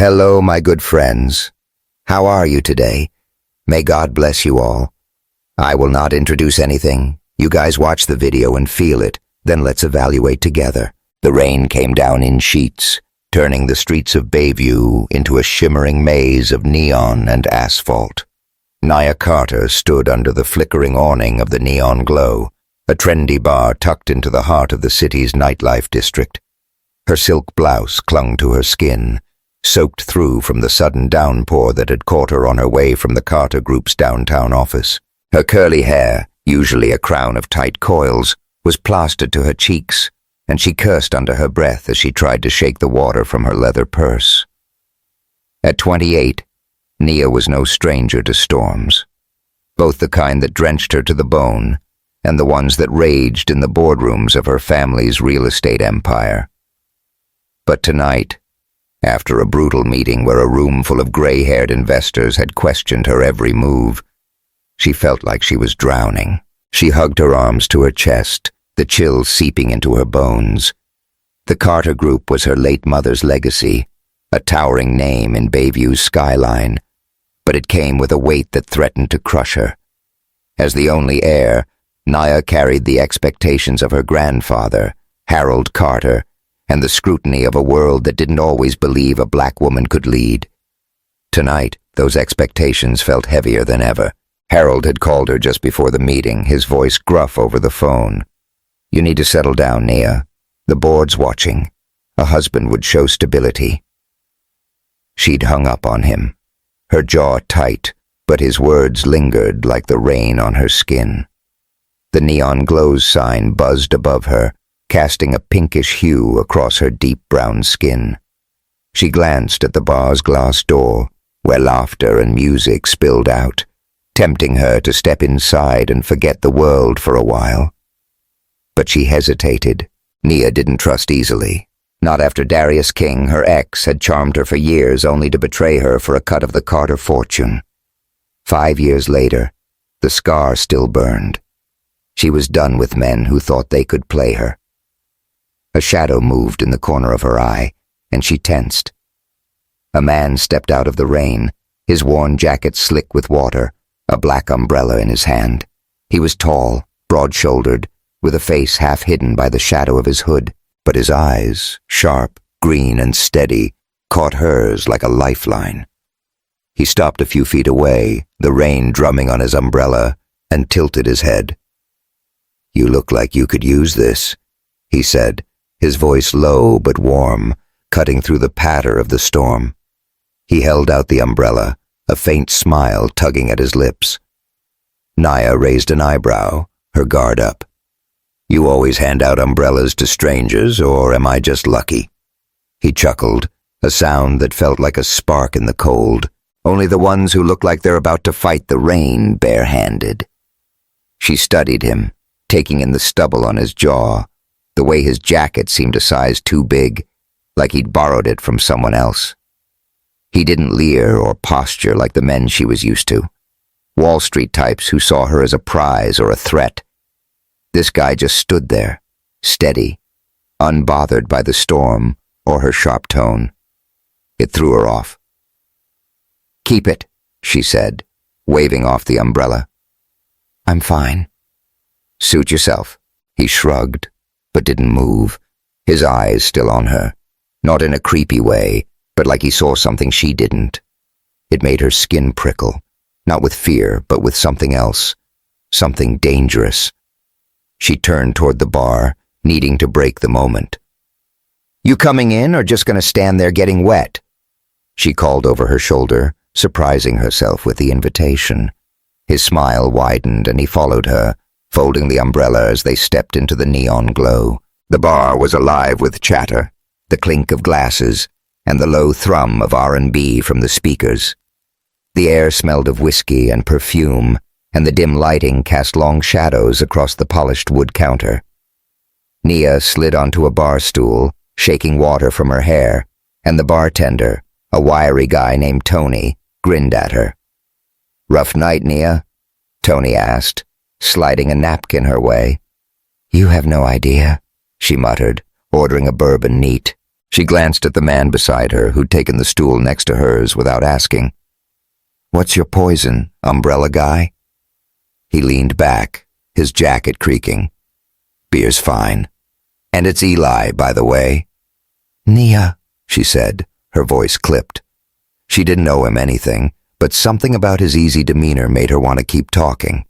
Hello, my good friends. How are you today? May God bless you all. I will not introduce anything. You guys watch the video and feel it, then let's evaluate together. The rain came down in sheets, turning the streets of Bayview into a shimmering maze of neon and asphalt. Nia Carter stood under the flickering awning of the neon glow, a trendy bar tucked into the heart of the city's nightlife district. Her silk blouse clung to her skin, soaked through from the sudden downpour that had caught her on her way from the Carter Group's downtown office. Her curly hair, usually a crown of tight coils, was plastered to her cheeks, and she cursed under her breath as she tried to shake the water from her leather purse. At 28, Nia was no stranger to storms, both the kind that drenched her to the bone and the ones that raged in the boardrooms of her family's real estate empire. But tonight, after a brutal meeting where a room full of gray-haired investors had questioned her every move, she felt like she was drowning. She hugged her arms to her chest, the chill seeping into her bones. The Carter Group was her late mother's legacy, a towering name in Bayview's skyline, but it came with a weight that threatened to crush her. As the only heir, Nia carried the expectations of her grandfather, Harold Carter, and the scrutiny of a world that didn't always believe a black woman could lead. Tonight, those expectations felt heavier than ever. Harold had called her just before the meeting, his voice gruff over the phone. "You need to settle down, Nia. The board's watching. A husband would show stability." She'd hung up on him, her jaw tight, but his words lingered like the rain on her skin. The neon glows sign buzzed above her, casting a pinkish hue across her deep brown skin. She glanced at the bar's glass door, where laughter and music spilled out, tempting her to step inside and forget the world for a while. But she hesitated. Nia didn't trust easily. Not after Darius King, her ex, had charmed her for years only to betray her for a cut of the Carter fortune. 5 years later, the scar still burned. She was done with men who thought they could play her. A shadow moved in the corner of her eye, and she tensed. A man stepped out of the rain, his worn jacket slick with water, a black umbrella in his hand. He was tall, broad-shouldered, with a face half hidden by the shadow of his hood, but his eyes, sharp, green, and steady, caught hers like a lifeline. He stopped a few feet away, the rain drumming on his umbrella, and tilted his head. "You look like you could use this," he said, his voice low but warm, cutting through the patter of the storm. He held out the umbrella, a faint smile tugging at his lips. Nia raised an eyebrow, her guard up. "You always hand out umbrellas to strangers, or am I just lucky?" He chuckled, a sound that felt like a spark in the cold. "Only the ones who look like they're about to fight the rain barehanded." She studied him, taking in the stubble on his jaw, the way his jacket seemed a size too big, like he'd borrowed it from someone else. He didn't leer or posture like the men she was used to, Wall Street types who saw her as a prize or a threat. This guy just stood there, steady, unbothered by the storm or her sharp tone. It threw her off. "Keep it," she said, waving off the umbrella. "I'm fine." "Suit yourself." He shrugged, but didn't move, his eyes still on her, not in a creepy way, but like he saw something she didn't. It made her skin prickle, not with fear, but with something else, something dangerous. She turned toward the bar, needing to break the moment. "You coming in or just gonna stand there getting wet?" She called over her shoulder, surprising herself with the invitation. His smile widened and he followed her, folding the umbrella as they stepped into the neon glow. The bar was alive with chatter, the clink of glasses, and the low thrum of R&B from the speakers. The air smelled of whiskey and perfume, and the dim lighting cast long shadows across the polished wood counter. Nia slid onto a bar stool, shaking water from her hair, and the bartender, a wiry guy named Tony, grinned at her. "Rough night, Nia?" Tony asked, sliding a napkin her way. "You have no idea," she muttered, ordering a bourbon neat. She glanced at the man beside her who'd taken the stool next to hers without asking. "What's your poison, umbrella guy?" He leaned back, his jacket creaking. "Beer's fine. And it's Eli, by the way." "Nia," she said, her voice clipped. She didn't owe him anything, but something about his easy demeanor made her want to keep talking.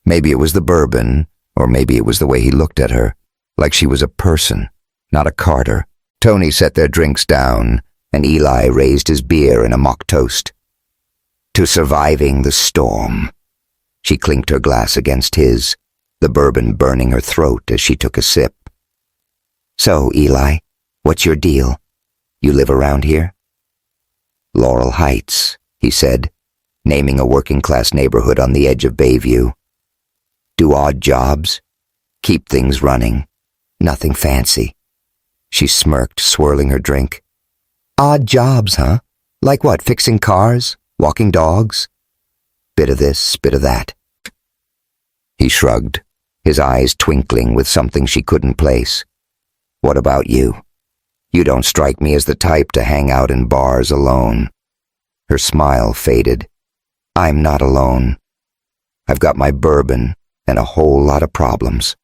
Maybe it was the bourbon, or maybe it was the way he looked at her, like she was a person, not a Carter. Tony set their drinks down, and Eli raised his beer in a mock toast. "To surviving the storm." She clinked her glass against his, the bourbon burning her throat as she took a sip. "So, Eli, what's your deal? You live around here?" "Laurel Heights," he said, naming a working-class neighborhood on the edge of Bayview. "Do odd jobs. Keep things running. Nothing fancy." She smirked, swirling her drink. "Odd jobs, huh? Like what, fixing cars? Walking dogs? Bit of this, bit of that." He shrugged, his eyes twinkling with something she couldn't place. "What about you? You don't strike me as the type to hang out in bars alone." Her smile faded. "I'm not alone. I've got my bourbon and a whole lot of problems."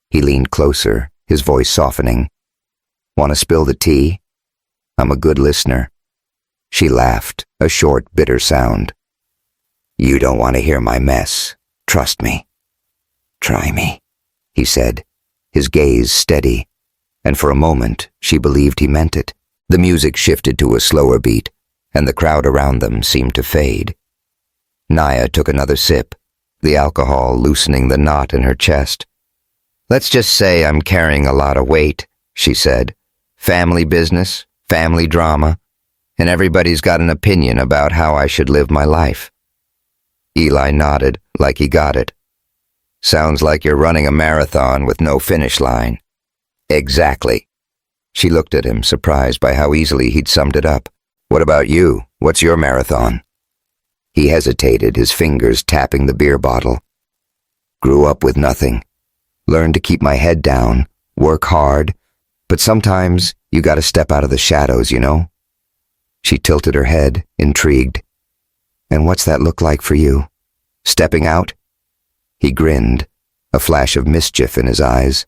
He leaned closer, his voice softening. "Want to spill the tea? I'm a good listener." She laughed, a short, bitter sound. "You don't want to hear my mess. Trust me." "Try me," he said, his gaze steady, and for a moment she believed he meant it. The music shifted to a slower beat, and the crowd around them seemed to fade. Nia took another sip, the alcohol loosening the knot in her chest. "Let's just say I'm carrying a lot of weight," she said. "Family business, family drama, and everybody's got an opinion about how I should live my life." Eli nodded, like he got it. "Sounds like you're running a marathon with no finish line." "Exactly." She looked at him, surprised by how easily he'd summed it up. "What about you? What's your marathon?" He hesitated, his fingers tapping the beer bottle. "Grew up with nothing. Learned to keep my head down, work hard, but sometimes you gotta step out of the shadows, you know?" She tilted her head, intrigued. "And what's that look like for you? Stepping out?" He grinned, a flash of mischief in his eyes.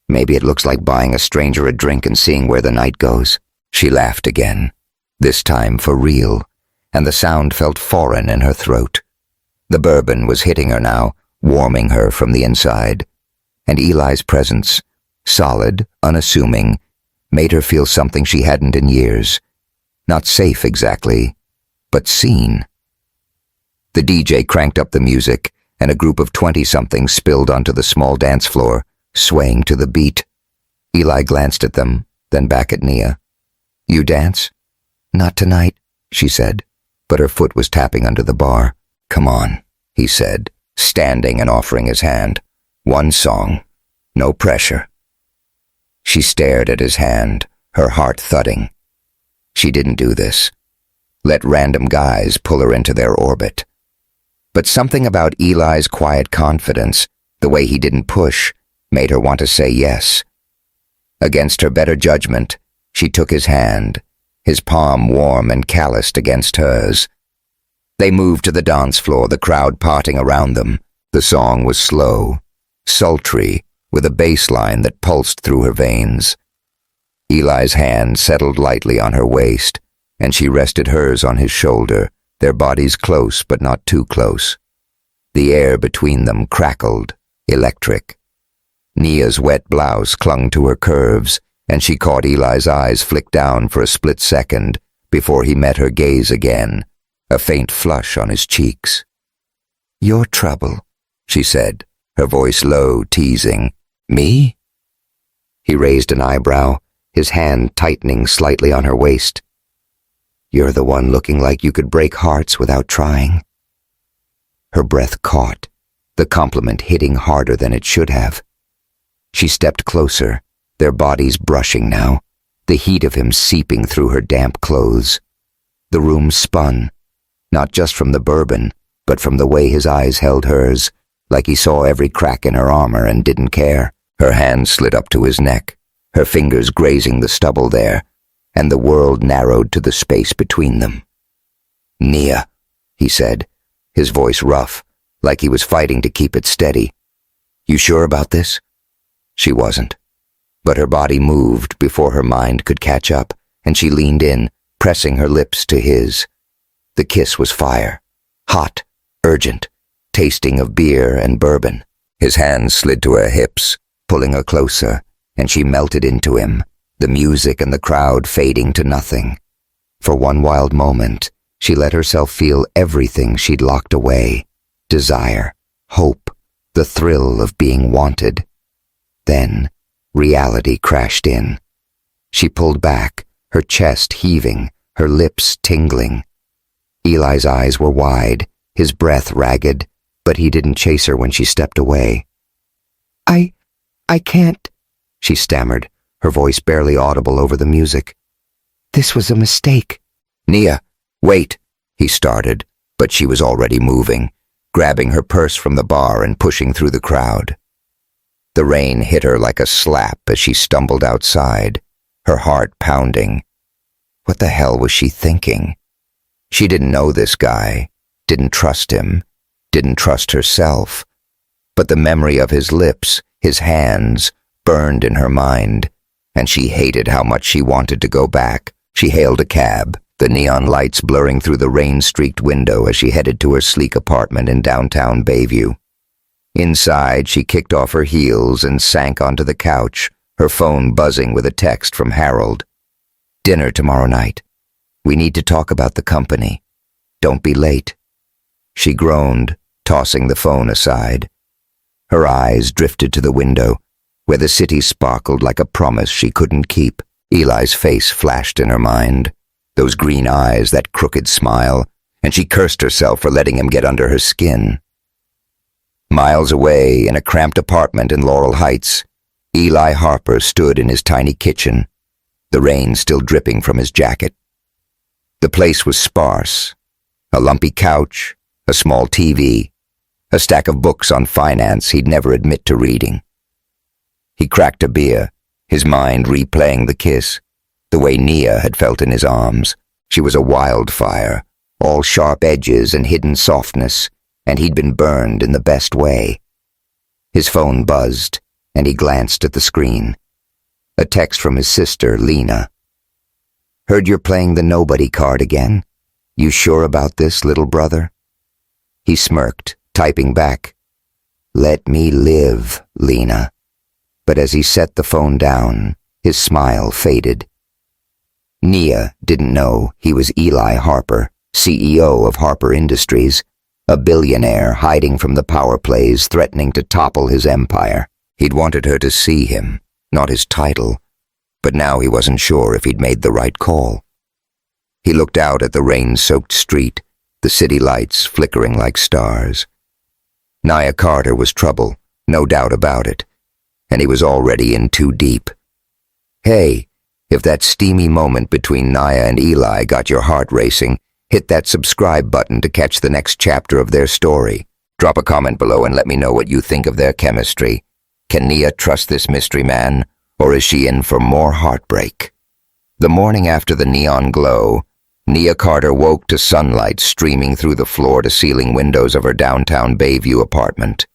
"Maybe it looks like buying a stranger a drink and seeing where the night goes." She laughed again, this time for real, and the sound felt foreign in her throat. The bourbon was hitting her now, warming her from the inside, and Eli's presence, solid, unassuming, made her feel something she hadn't in years. Not safe exactly, but seen. The DJ cranked up the music, and a group of 20-somethings spilled onto the small dance floor, swaying to the beat. Eli glanced at them, then back at Nia. "You dance?" "Not tonight," she said, but her foot was tapping under the bar. "Come on," he said, standing and offering his hand. "One song. No pressure." She stared at his hand, her heart thudding. She didn't do this. Let random guys pull her into their orbit. But something about Eli's quiet confidence, the way he didn't push, made her want to say yes. Against her better judgment, she took his hand, his palm warm and calloused against hers. They moved to the dance floor, the crowd parting around them. The song was slow, sultry, with a bass line that pulsed through her veins. Eli's hand settled lightly on her waist, and she rested hers on his shoulder, their bodies close but not too close. The air between them crackled, electric. Nia's wet blouse clung to her curves, and she caught Eli's eyes flick down for a split second before he met her gaze again, a faint flush on his cheeks. "Your trouble," she said, her voice low, teasing. "Me?" He raised an eyebrow, his hand tightening slightly on her waist. "You're the one looking like you could break hearts without trying." Her breath caught, the compliment hitting harder than it should have. She stepped closer, their bodies brushing now, the heat of him seeping through her damp clothes. The room spun, not just from the bourbon, but from the way his eyes held hers, like he saw every crack in her armor and didn't care. Her hand slid up to his neck, her fingers grazing the stubble there, and the world narrowed to the space between them. "Nia," he said, his voice rough, like he was fighting to keep it steady. "You sure about this?" She wasn't, but her body moved before her mind could catch up, and she leaned in, pressing her lips to his. The kiss was fire, hot, urgent, tasting of beer and bourbon. His hands slid to her hips, pulling her closer, and she melted into him, the music and the crowd fading to nothing. For one wild moment, she let herself feel everything she'd locked away: desire, hope, the thrill of being wanted. Then, reality crashed in. She pulled back, her chest heaving, her lips tingling. Eli's eyes were wide, his breath ragged, but he didn't chase her when she stepped away. I can't," she stammered, her voice barely audible over the music. "This was a mistake." "Nia, wait," he started, but she was already moving, grabbing her purse from the bar and pushing through the crowd. The rain hit her like a slap as she stumbled outside, her heart pounding. What the hell was she thinking? She didn't know this guy, didn't trust him, didn't trust herself. But the memory of his lips, his hands, burned in her mind, and she hated how much she wanted to go back. She hailed a cab, the neon lights blurring through the rain-streaked window as she headed to her sleek apartment in downtown Bayview. Inside, she kicked off her heels and sank onto the couch, her phone buzzing with a text from Harold. "Dinner tomorrow night. We need to talk about the company. Don't be late." She groaned, tossing the phone aside. Her eyes drifted to the window, where the city sparkled like a promise she couldn't keep. Eli's face flashed in her mind, those green eyes, that crooked smile, and she cursed herself for letting him get under her skin. Miles away, in a cramped apartment in Laurel Heights, Eli Harper stood in his tiny kitchen, the rain still dripping from his jacket. The place was sparse: a lumpy couch, a small TV, a stack of books on finance he'd never admit to reading. He cracked a beer, his mind replaying the kiss, the way Nia had felt in his arms. She was a wildfire, all sharp edges and hidden softness, and he'd been burned in the best way. His phone buzzed, and he glanced at the screen. A text from his sister, Lena. "Heard you're playing the nobody card again. You sure about this, little brother?" He smirked, typing back, "Let me live, Lena." But as he set the phone down, his smile faded. Nia didn't know he was Eli Harper, CEO of Harper Industries, a billionaire hiding from the power plays threatening to topple his empire. He'd wanted her to see him, not his title, but now he wasn't sure if he'd made the right call. He looked out at the rain-soaked street, the city lights flickering like stars. Nia Carter was trouble, no doubt about it, and he was already in too deep. Hey, if that steamy moment between Nia and Eli got your heart racing, hit that subscribe button to catch the next chapter of their story. Drop a comment below and let me know what you think of their chemistry. Can Nia trust this mystery man, or is she in for more heartbreak? The morning after the neon glow, Nia Carter woke to sunlight streaming through the floor-to-ceiling windows of her downtown Bayview apartment.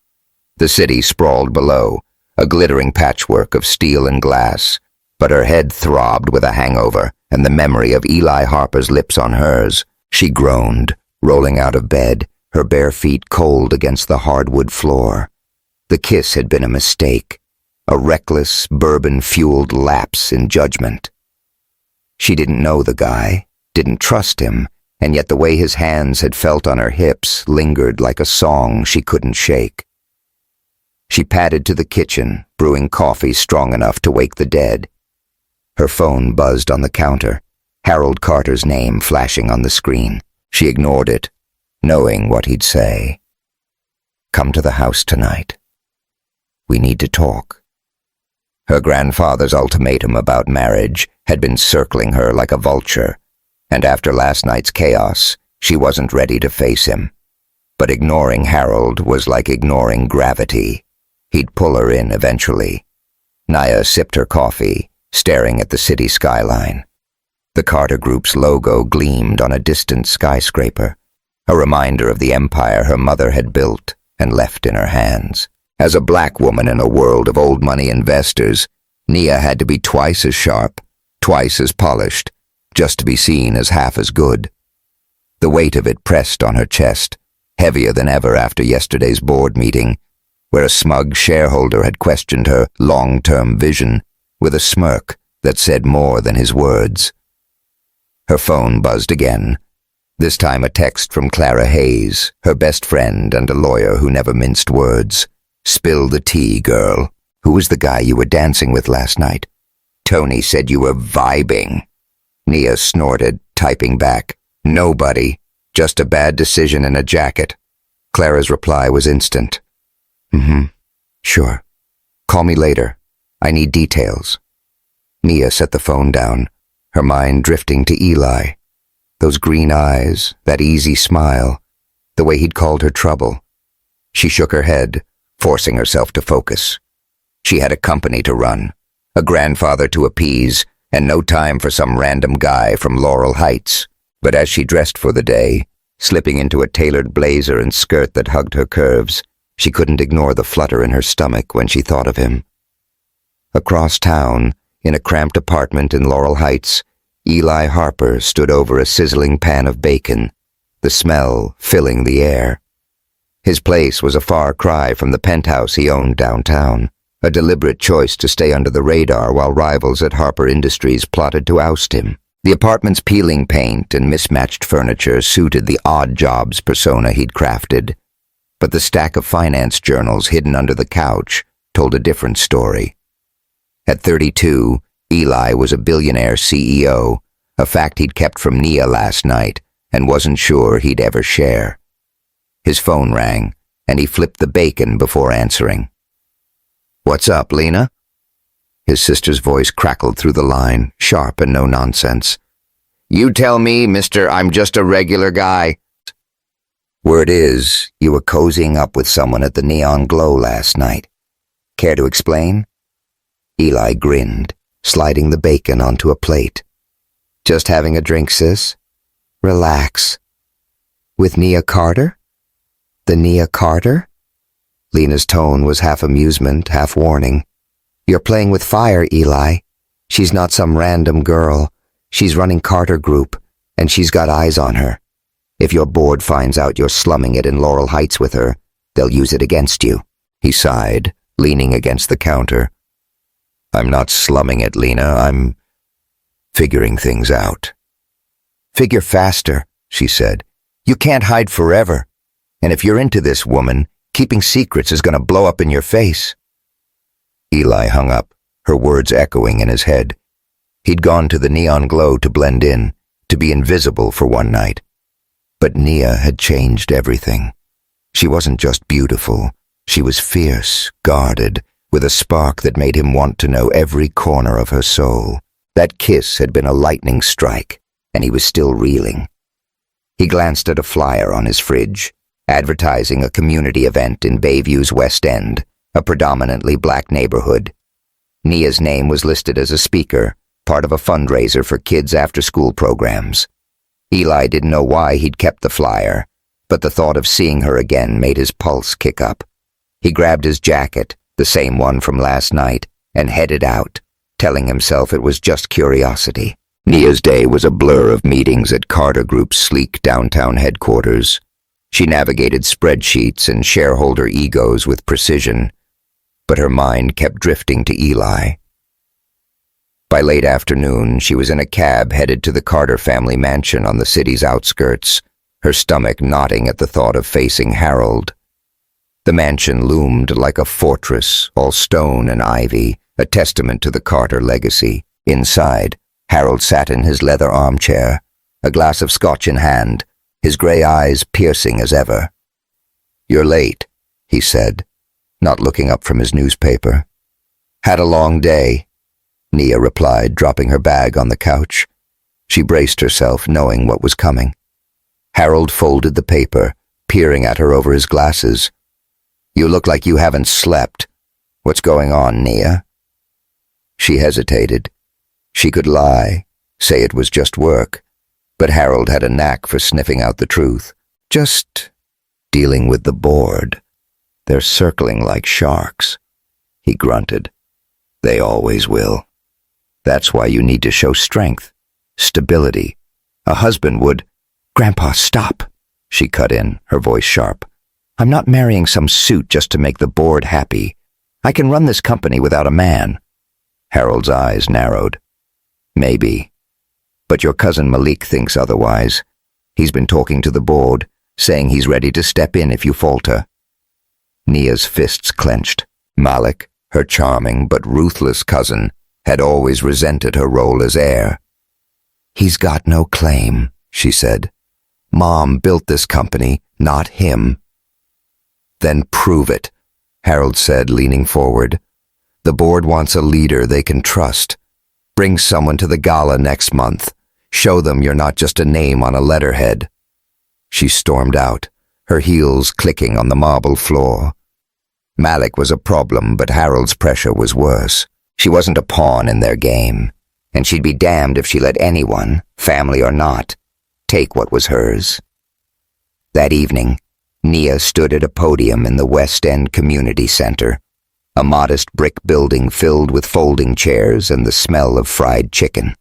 The city sprawled below, a glittering patchwork of steel and glass, but her head throbbed with a hangover and the memory of Eli Harper's lips on hers. She groaned, rolling out of bed, her bare feet cold against the hardwood floor. The kiss had been a mistake, a reckless, bourbon-fueled lapse in judgment. She didn't know the guy, didn't trust him, and yet the way his hands had felt on her hips lingered like a song she couldn't shake. She padded to the kitchen, brewing coffee strong enough to wake the dead. Her phone buzzed on the counter, Harold Carter's name flashing on the screen. She ignored it, knowing what he'd say. "Come to the house tonight. We need to talk." Her grandfather's ultimatum about marriage had been circling her like a vulture, and after last night's chaos, she wasn't ready to face him. But ignoring Harold was like ignoring gravity. He'd pull her in eventually. Nia sipped her coffee, staring at the city skyline. The Carter Group's logo gleamed on a distant skyscraper, a reminder of the empire her mother had built and left in her hands. As a black woman in a world of old money investors, Nia had to be twice as sharp, twice as polished, just to be seen as half as good. The weight of it pressed on her chest, heavier than ever after yesterday's board meeting, where a smug shareholder had questioned her long-term vision with a smirk that said more than his words. Her phone buzzed again, this time a text from Clara Hayes, her best friend and a lawyer who never minced words. "Spill the tea, girl. Who was the guy you were dancing with last night?" "Tony said you were vibing." Nia snorted, typing back, "Nobody. Just a bad decision in a jacket." Clara's reply was instant. Sure. Call me later. I need details." Nia set the phone down, her mind drifting to Eli. Those green eyes, that easy smile, the way he'd called her trouble. She shook her head, forcing herself to focus. She had a company to run, a grandfather to appease, and no time for some random guy from Laurel Heights. But as she dressed for the day, slipping into a tailored blazer and skirt that hugged her curves, she couldn't ignore the flutter in her stomach when she thought of him. Across town, in a cramped apartment in Laurel Heights, Eli Harper stood over a sizzling pan of bacon, the smell filling the air. His place was a far cry from the penthouse he owned downtown, a deliberate choice to stay under the radar while rivals at Harper Industries plotted to oust him. The apartment's peeling paint and mismatched furniture suited the odd jobs persona he'd crafted, but the stack of finance journals hidden under the couch told a different story. At 32, Eli was a billionaire CEO, a fact he'd kept from Nia last night and wasn't sure he'd ever share. His phone rang, and he flipped the bacon before answering. "What's up, Lena?" His sister's voice crackled through the line, sharp and no nonsense. "You tell me, mister, I'm just a regular guy." "Word is, you were cozying up with someone at the Neon Glow last night. Care to explain?" Eli grinned, sliding the bacon onto a plate. "Just having a drink, sis? Relax." "With Nia Carter? The Nia Carter?" Lena's tone was half amusement, half warning. "You're playing with fire, Eli. She's not some random girl. She's running Carter Group, and she's got eyes on her. If your board finds out you're slumming it in Laurel Heights with her, they'll use it against you." He sighed, leaning against the counter. "I'm not slumming it, Lena. I'm figuring things out." "Figure faster," she said. "You can't hide forever. And if you're into this woman, keeping secrets is going to blow up in your face." Eli hung up, her words echoing in his head. He'd gone to the Neon Glow to blend in, to be invisible for one night. But Nia had changed everything. She wasn't just beautiful. She was fierce, guarded, with a spark that made him want to know every corner of her soul. That kiss had been a lightning strike, and he was still reeling. He glanced at a flyer on his fridge, advertising a community event in Bayview's West End, a predominantly black neighborhood. Nia's name was listed as a speaker, part of a fundraiser for kids' after-school programs. Eli didn't know why he'd kept the flyer, but the thought of seeing her again made his pulse kick up. He grabbed his jacket, the same one from last night, and headed out, telling himself it was just curiosity. Nia's day was a blur of meetings at Carter Group's sleek downtown headquarters. She navigated spreadsheets and shareholder egos with precision, but her mind kept drifting to Eli. By late afternoon, she was in a cab headed to the Carter family mansion on the city's outskirts, her stomach knotting at the thought of facing Harold. The mansion loomed like a fortress, all stone and ivy, a testament to the Carter legacy. Inside, Harold sat in his leather armchair, a glass of scotch in hand, his gray eyes piercing as ever. "You're late," he said, not looking up from his newspaper. "Had a long day," Nia replied, dropping her bag on the couch. She braced herself, knowing what was coming. Harold folded the paper, peering at her over his glasses. "You look like you haven't slept. What's going on, Nia?" She hesitated. She could lie, say it was just work, but Harold had a knack for sniffing out the truth. Just dealing with the board. They're circling like sharks. He grunted. They always will. That's why you need to show strength, stability. A husband would— Grandpa, stop, she cut in, her voice sharp. I'm not marrying some suit just to make the board happy. I can run this company without a man. Harold's eyes narrowed. Maybe. But your cousin Malik thinks otherwise. He's been talking to the board, saying he's ready to step in if you falter. Nia's fists clenched. Malik, her charming but ruthless cousin, had always resented her role as heir. He's got no claim, she said. Mom built this company, not him. Then prove it, Harold said, leaning forward. The board wants a leader they can trust. Bring someone to the gala next month. Show them you're not just a name on a letterhead. She stormed out, her heels clicking on the marble floor. Malik was a problem, but Harold's pressure was worse. She wasn't a pawn in their game, and she'd be damned if she let anyone, family or not, take what was hers. That evening, Nia stood at a podium in the West End Community Center, a modest brick building filled with folding chairs and the smell of fried chicken.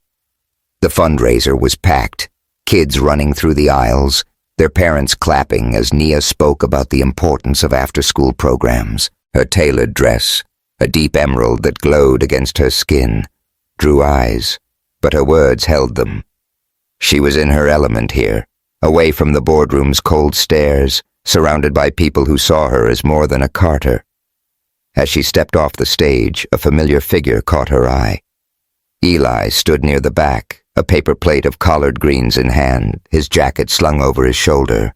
The fundraiser was packed, kids running through the aisles, their parents clapping as Nia spoke about the importance of after-school programs. Her tailored dress, a deep emerald that glowed against her skin, drew eyes, but her words held them. She was in her element here, away from the boardroom's cold stares, surrounded by people who saw her as more than a Carter. As she stepped off the stage, a familiar figure caught her eye. Eli stood near the back, a paper plate of collard greens in hand, his jacket slung over his shoulder.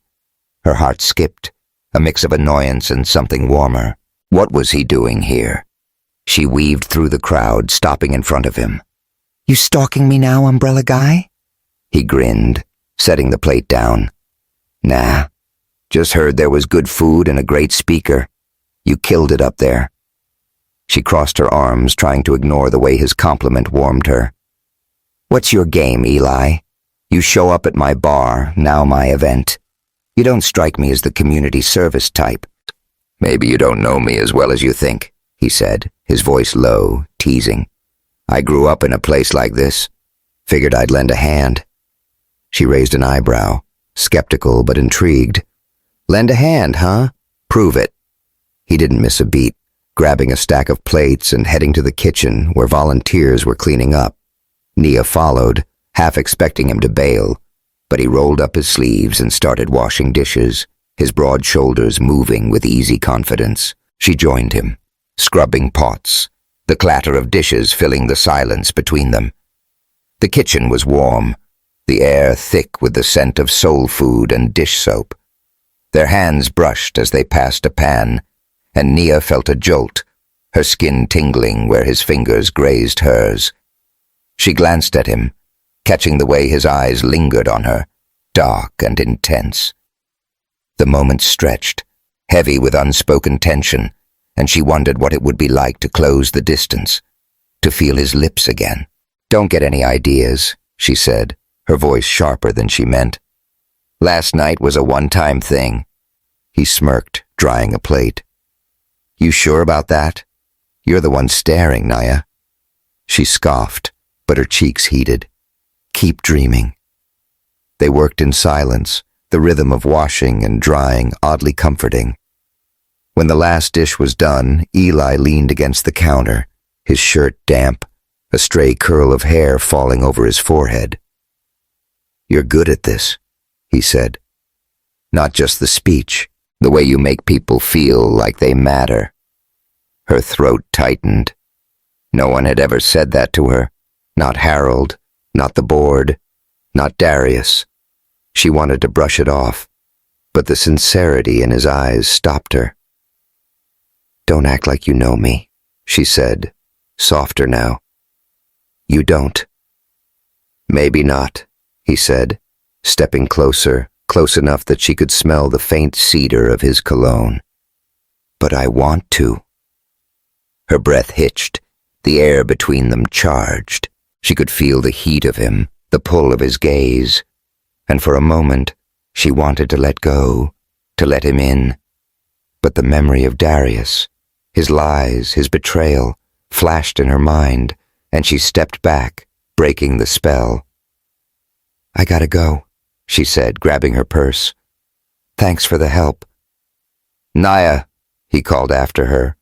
Her heart skipped, a mix of annoyance and something warmer. What was he doing here? She weaved through the crowd, stopping in front of him. You stalking me now, umbrella guy? He grinned, setting the plate down. Nah, just heard there was good food and a great speaker. You killed it up there. She crossed her arms, trying to ignore the way his compliment warmed her. What's your game, Eli? You show up at my bar, now my event. You don't strike me as the community service type. Maybe you don't know me as well as you think, he said, his voice low, teasing. I grew up in a place like this. Figured I'd lend a hand. She raised an eyebrow, skeptical but intrigued. Lend a hand, huh? Prove it. He didn't miss a beat, grabbing a stack of plates and heading to the kitchen where volunteers were cleaning up. Nia followed, half expecting him to bail, but he rolled up his sleeves and started washing dishes, his broad shoulders moving with easy confidence. She joined him, scrubbing pots, the clatter of dishes filling the silence between them. The kitchen was warm, the air thick with the scent of soul food and dish soap. Their hands brushed as they passed a pan, and Nia felt a jolt, her skin tingling where his fingers grazed hers. She glanced at him, catching the way his eyes lingered on her, dark and intense. The moment stretched, heavy with unspoken tension, and she wondered what it would be like to close the distance, to feel his lips again. Don't get any ideas, she said, her voice sharper than she meant. Last night was a one-time thing. He smirked, drying a plate. You sure about that? You're the one staring, Nia. She scoffed, but her cheeks heated. Keep dreaming. They worked in silence, the rhythm of washing and drying oddly comforting. When the last dish was done, Eli leaned against the counter, his shirt damp, a stray curl of hair falling over his forehead. You're good at this, he said. Not just the speech, the way you make people feel like they matter. Her throat tightened. No one had ever said that to her. Not Harold, not the board, not Darius. She wanted to brush it off, but the sincerity in his eyes stopped her. Don't act like you know me, she said, softer now. You don't. Maybe not, he said, stepping closer, close enough that she could smell the faint cedar of his cologne. But I want to. Her breath hitched, The air between them charged. She could feel the heat of him, the pull of his gaze. And for a moment, she wanted to let go, to let him in. But the memory of Darius, his lies, his betrayal, flashed in her mind, and she stepped back, breaking the spell. "I gotta go," she said, grabbing her purse. "Thanks for the help." "Nia," he called after her.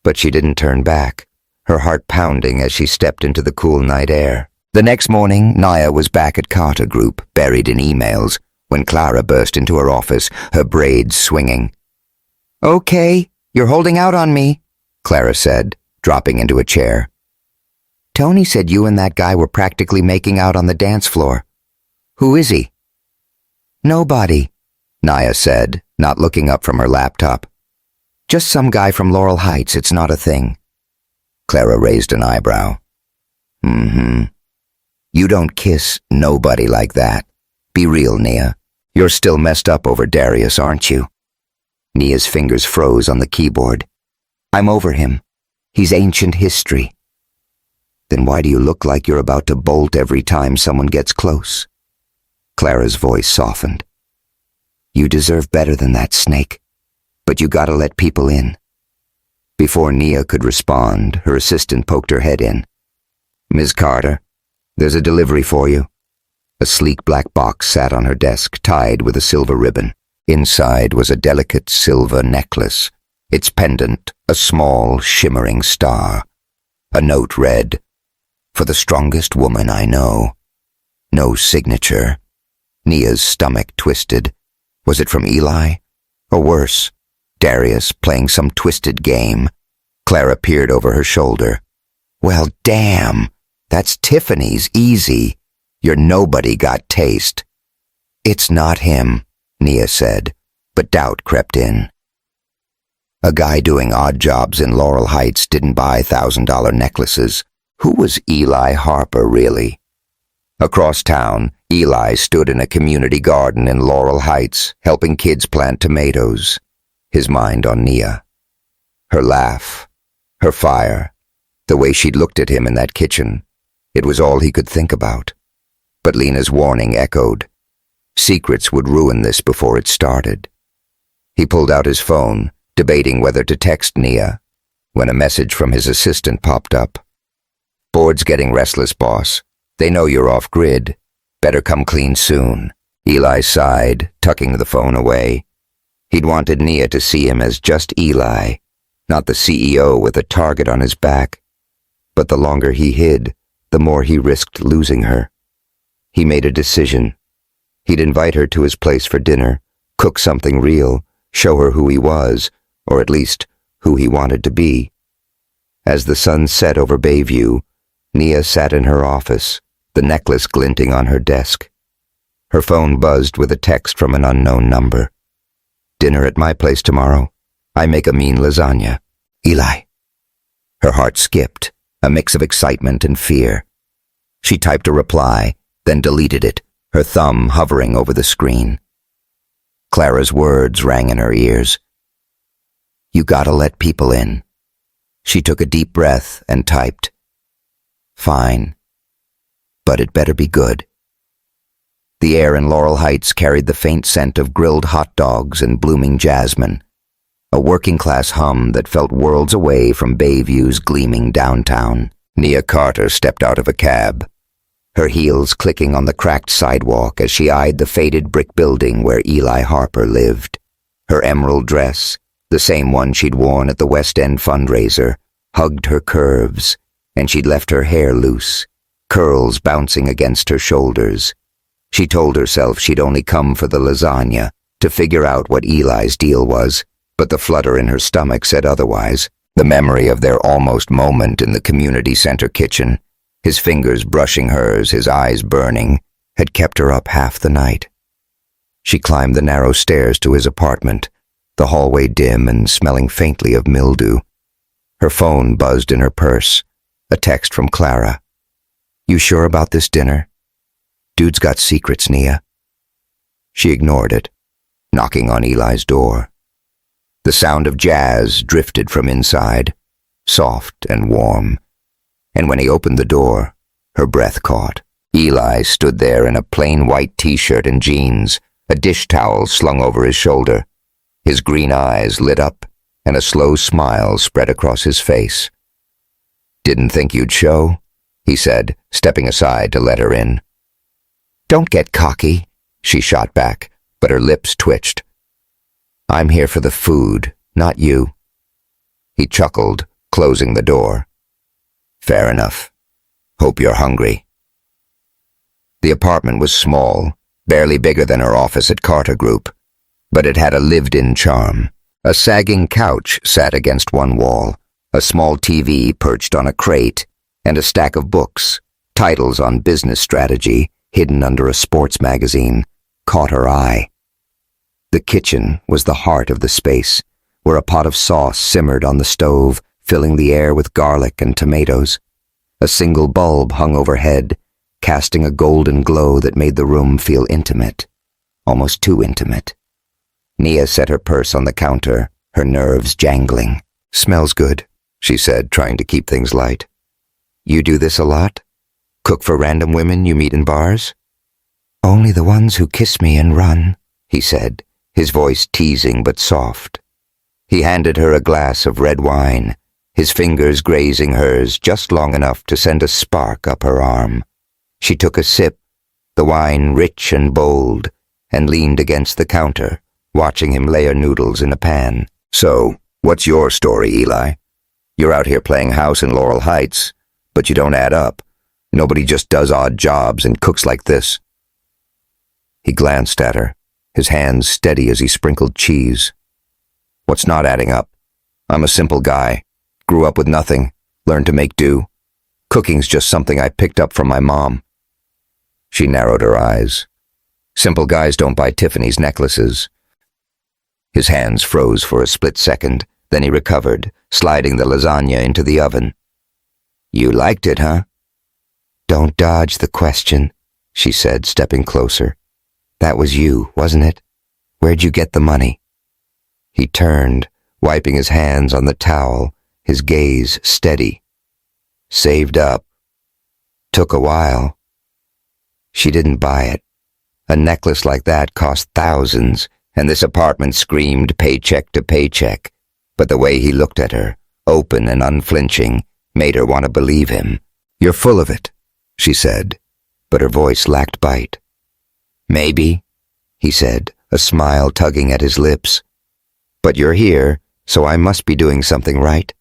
But she didn't turn back, her heart pounding as she stepped into the cool night air. The next morning, Nia was back at Carter Group, buried in emails, when Clara burst into her office, her braids swinging. "Okay, you're holding out on me," Clara said, dropping into a chair. "Tony said you and that guy were practically making out on the dance floor. Who is he?" "Nobody," Nia said, not looking up from her laptop. "Just some guy from Laurel Heights, it's not a thing." Clara raised an eyebrow. You don't kiss nobody like that. Be real, Nia. You're still messed up over Darius, aren't you?" Nia's fingers froze on the keyboard. "I'm over him. He's ancient history." "Then why do you look like you're about to bolt every time someone gets close?" Clara's voice softened. "You deserve better than that, Snake. But you gotta let people in." Before Nia could respond, her assistant poked her head in. "Ms. Carter, there's a delivery for you." A sleek black box sat on her desk, tied with a silver ribbon. Inside was a delicate silver necklace, its pendant a small, shimmering star. A note read, "For the strongest woman I know." No signature. Nia's stomach twisted. Was it from Eli? Or worse, Darius playing some twisted game? Clara peered over her shoulder. "Well, damn! That's Tiffany's easy. Your nobody got taste." "It's not him," Nia said, but doubt crept in. A guy doing odd jobs in Laurel Heights didn't buy $1,000 necklaces. Who was Eli Harper, really? Across town, Eli stood in a community garden in Laurel Heights, helping kids plant tomatoes, his mind on Nia. Her laugh, her fire, the way she'd looked at him in that kitchen, it was all he could think about. But Lena's warning echoed. Secrets would ruin this before it started. He pulled out his phone, debating whether to text Nia, when a message from his assistant popped up. "Board's getting restless, boss. They know you're off-grid. Better come clean soon." Eli sighed, tucking the phone away. He'd wanted Nia to see him as just Eli, not the CEO with a target on his back. But the longer he hid, the more he risked losing her. He made a decision. He'd invite her to his place for dinner, cook something real, show her who he was, or at least who he wanted to be. As the sun set over Bayview, Nia sat in her office, the necklace glinting on her desk. Her phone buzzed with a text from an unknown number. "Dinner at my place tomorrow. I make a mean lasagna. Eli." Her heart skipped, a mix of excitement and fear. She typed a reply, then deleted it, her thumb hovering over the screen. Clara's words rang in her ears. "You gotta let people in." She took a deep breath and typed, "Fine. But it better be good." The air in Laurel Heights carried the faint scent of grilled hot dogs and blooming jasmine, a working-class hum that felt worlds away from Bayview's gleaming downtown. Nia Carter stepped out of a cab, her heels clicking on the cracked sidewalk as she eyed the faded brick building where Eli Harper lived. Her emerald dress, the same one she'd worn at the West End fundraiser, hugged her curves, and she'd left her hair loose, curls bouncing against her shoulders. She told herself she'd only come for the lasagna, to figure out what Eli's deal was, but the flutter in her stomach said otherwise. The memory of their almost moment in the community center kitchen, his fingers brushing hers, his eyes burning, had kept her up half the night. She climbed the narrow stairs to his apartment, the hallway dim and smelling faintly of mildew. Her phone buzzed in her purse, a text from Clara. "You sure about this dinner? Dude's got secrets, Nia." She ignored it, knocking on Eli's door. The sound of jazz drifted from inside, soft and warm, and when he opened the door, her breath caught. Eli stood there in a plain white t-shirt and jeans, a dish towel slung over his shoulder. His green eyes lit up, and a slow smile spread across his face. "Didn't think you'd show," he said, stepping aside to let her in. "Don't get cocky," she shot back, but her lips twitched. "I'm here for the food, not you." He chuckled, closing the door. "Fair enough. Hope you're hungry." The apartment was small, barely bigger than her office at Carter Group, but it had a lived-in charm. A sagging couch sat against one wall, a small TV perched on a crate, and a stack of books, titles on business strategy, hidden under a sports magazine, caught her eye. The kitchen was the heart of the space, where a pot of sauce simmered on the stove, filling the air with garlic and tomatoes. A single bulb hung overhead, casting a golden glow that made the room feel intimate, almost too intimate. Nia set her purse on the counter, her nerves jangling. "Smells good," she said, trying to keep things light. "You do this a lot? Cook for random women you meet in bars?" "Only the ones who kiss me and run," he said, his voice teasing but soft. He handed her a glass of red wine, his fingers grazing hers just long enough to send a spark up her arm. She took a sip, the wine rich and bold, and leaned against the counter, watching him layer noodles in a pan. "So, what's your story, Eli? You're out here playing house in Laurel Heights, but you don't add up. Nobody just does odd jobs and cooks like this." He glanced at her, his hands steady as he sprinkled cheese. "What's not adding up? I'm a simple guy. Grew up with nothing, learned to make do. Cooking's just something I picked up from my mom." She narrowed her eyes. "Simple guys don't buy Tiffany's necklaces." His hands froze for a split second, then he recovered, sliding the lasagna into the oven. "You liked it, huh?" "Don't dodge the question," she said, stepping closer. "That was you, wasn't it? Where'd you get the money?" He turned, wiping his hands on the towel, his gaze steady. "Saved up. Took a while." She didn't buy it. A necklace like that cost thousands, and this apartment screamed paycheck to paycheck. But the way he looked at her, open and unflinching, made her want to believe him. "You're full of it," she said, but her voice lacked bite. "Maybe," he said, a smile tugging at his lips. "But you're here, so I must be doing something right."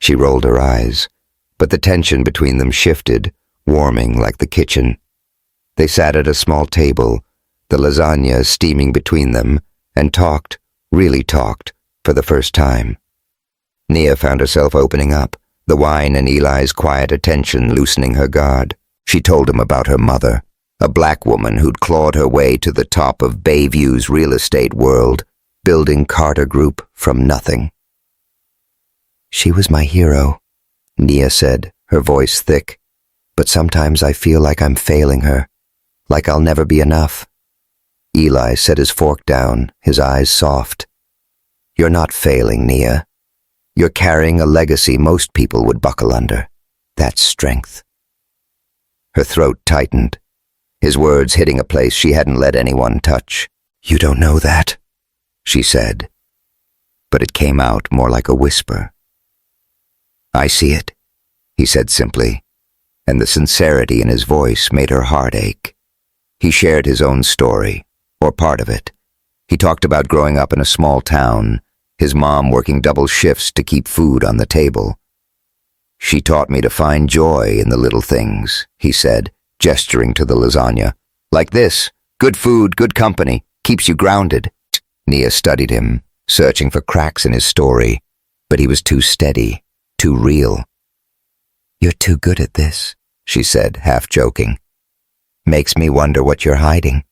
She rolled her eyes, but the tension between them shifted, warming like the kitchen. They sat at a small table, the lasagna steaming between them, and talked, really talked, for the first time. Nia found herself opening up, the wine and Eli's quiet attention loosening her guard. She told him about her mother, a black woman who'd clawed her way to the top of Bayview's real estate world, building Carter Group from nothing. "She was my hero," Nia said, her voice thick, "but sometimes I feel like I'm failing her, like I'll never be enough." Eli set his fork down, his eyes soft. "You're not failing, Nia. You're carrying a legacy most people would buckle under. That's strength." Her throat tightened, his words hitting a place she hadn't let anyone touch. "You don't know that," she said, but it came out more like a whisper. "I see it," he said simply, and the sincerity in his voice made her heart ache. He shared his own story, or part of it. He talked about growing up in a small town, his mom working double shifts to keep food on the table. "She taught me to find joy in the little things," he said, gesturing to the lasagna. "Like this, good food, good company, keeps you grounded." Nia studied him, searching for cracks in his story, but he was too steady, too real. "You're too good at this," she said, half joking. "Makes me wonder what you're hiding."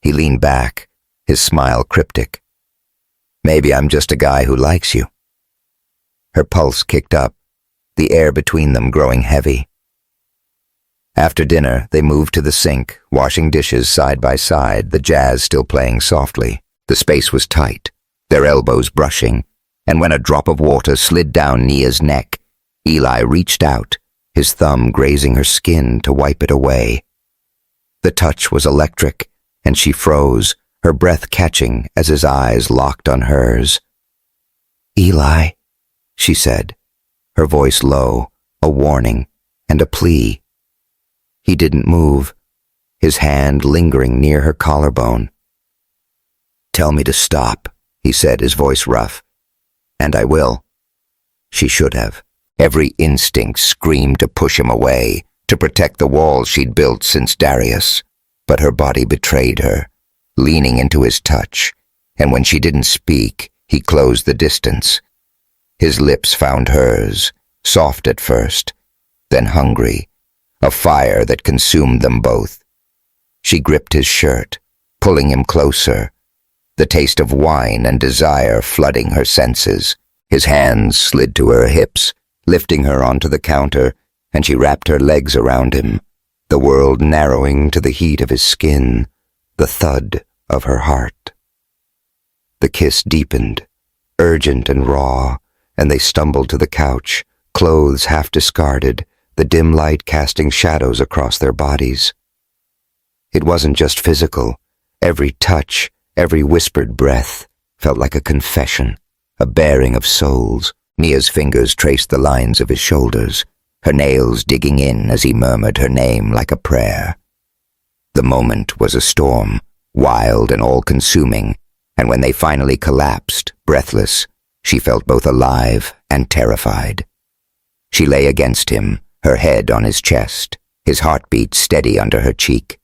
He leaned back, his smile cryptic. "Maybe I'm just a guy who likes you." Her pulse kicked up, the air between them growing heavy. After dinner, they moved to the sink, washing dishes side by side, the jazz still playing softly. The space was tight, their elbows brushing, and when a drop of water slid down Nia's neck, Eli reached out, his thumb grazing her skin to wipe it away. The touch was electric, and she froze, her breath catching as his eyes locked on hers. "Eli," she said, her voice low, a warning and a plea. He didn't move, his hand lingering near her collarbone. "Tell me to stop," he said, his voice rough. "And I will." She should have. Every instinct screamed to push him away, to protect the walls she'd built since Darius. But her body betrayed her, leaning into his touch, and when she didn't speak, he closed the distance. His lips found hers, soft at first, then hungry, a fire that consumed them both. She gripped his shirt, pulling him closer, the taste of wine and desire flooding her senses. His hands slid to her hips, lifting her onto the counter, and she wrapped her legs around him, the world narrowing to the heat of his skin, the thud of her heart. The kiss deepened, urgent and raw, and they stumbled to the couch, clothes half discarded, the dim light casting shadows across their bodies. It wasn't just physical. Every touch, every whispered breath felt like a confession, a baring of souls. Nia's fingers traced the lines of his shoulders, her nails digging in as he murmured her name like a prayer. The moment was a storm, wild and all-consuming, and when they finally collapsed, breathless, she felt both alive and terrified. She lay against him, her head on his chest, his heartbeat steady under her cheek.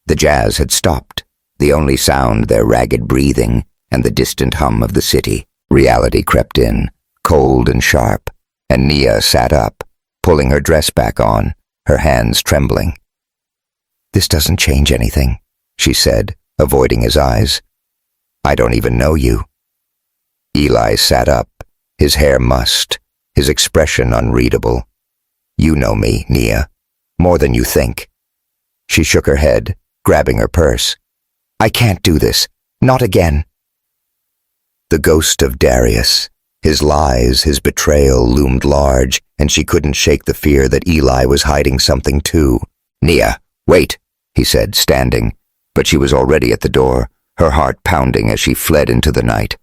The jazz had stopped, the only sound their ragged breathing and the distant hum of the city. Reality crept in, cold and sharp, and Nia sat up, pulling her dress back on, her hands trembling. "This doesn't change anything," she said, avoiding his eyes. "I don't even know you." Eli sat up, his hair mussed, his expression unreadable. "You know me, Nia, more than you think." She shook her head, grabbing her purse. "I can't do this. Not again." The ghost of Darius, his lies, his betrayal loomed large, and she couldn't shake the fear that Eli was hiding something too. "Nia, wait," he said, standing, but she was already at the door, her heart pounding as she fled into the night.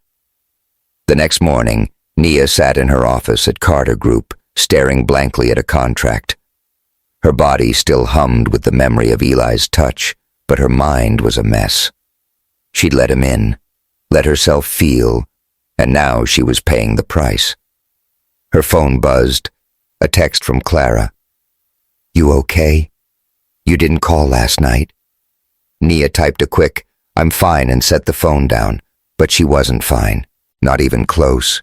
The next morning, Nia sat in her office at Carter Group, staring blankly at a contract. Her body still hummed with the memory of Eli's touch, but her mind was a mess. She'd let him in, let herself feel, and now she was paying the price. Her phone buzzed, a text from Clara. "You okay? You didn't call last night." Nia typed a quick, "I'm fine," and set the phone down, but she wasn't fine, not even close.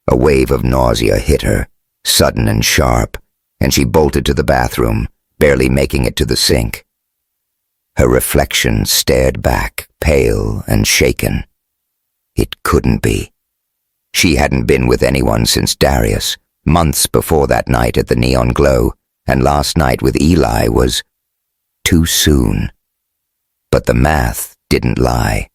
A wave of nausea hit her, sudden and sharp, and she bolted to the bathroom, barely making it to the sink. Her reflection stared back, pale and shaken. It couldn't be. She hadn't been with anyone since Darius, months before that night at the Neon Glow, and last night with Eli was too soon. But the math didn't lie.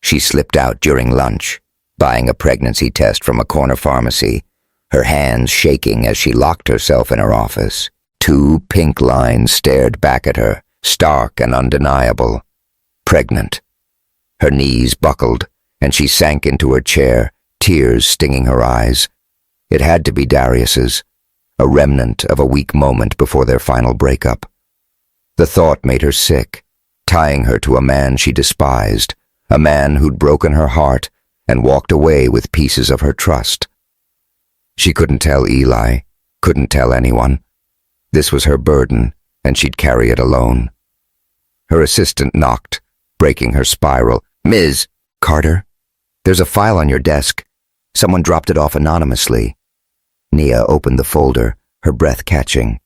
She slipped out during lunch, buying a pregnancy test from a corner pharmacy, her hands shaking as she locked herself in her office. 2 pink lines stared back at her, stark and undeniable. Pregnant. Her knees buckled, and she sank into her chair, tears stinging her eyes. It had to be Darius's, a remnant of a weak moment before their final breakup. The thought made her sick, tying her to a man she despised, a man who'd broken her heart and walked away with pieces of her trust. She couldn't tell Eli, couldn't tell anyone. This was her burden, and she'd carry it alone. Her assistant knocked, breaking her spiral. "Ms. Carter, there's a file on your desk. Someone dropped it off anonymously." Nia opened the folder, her breath catching.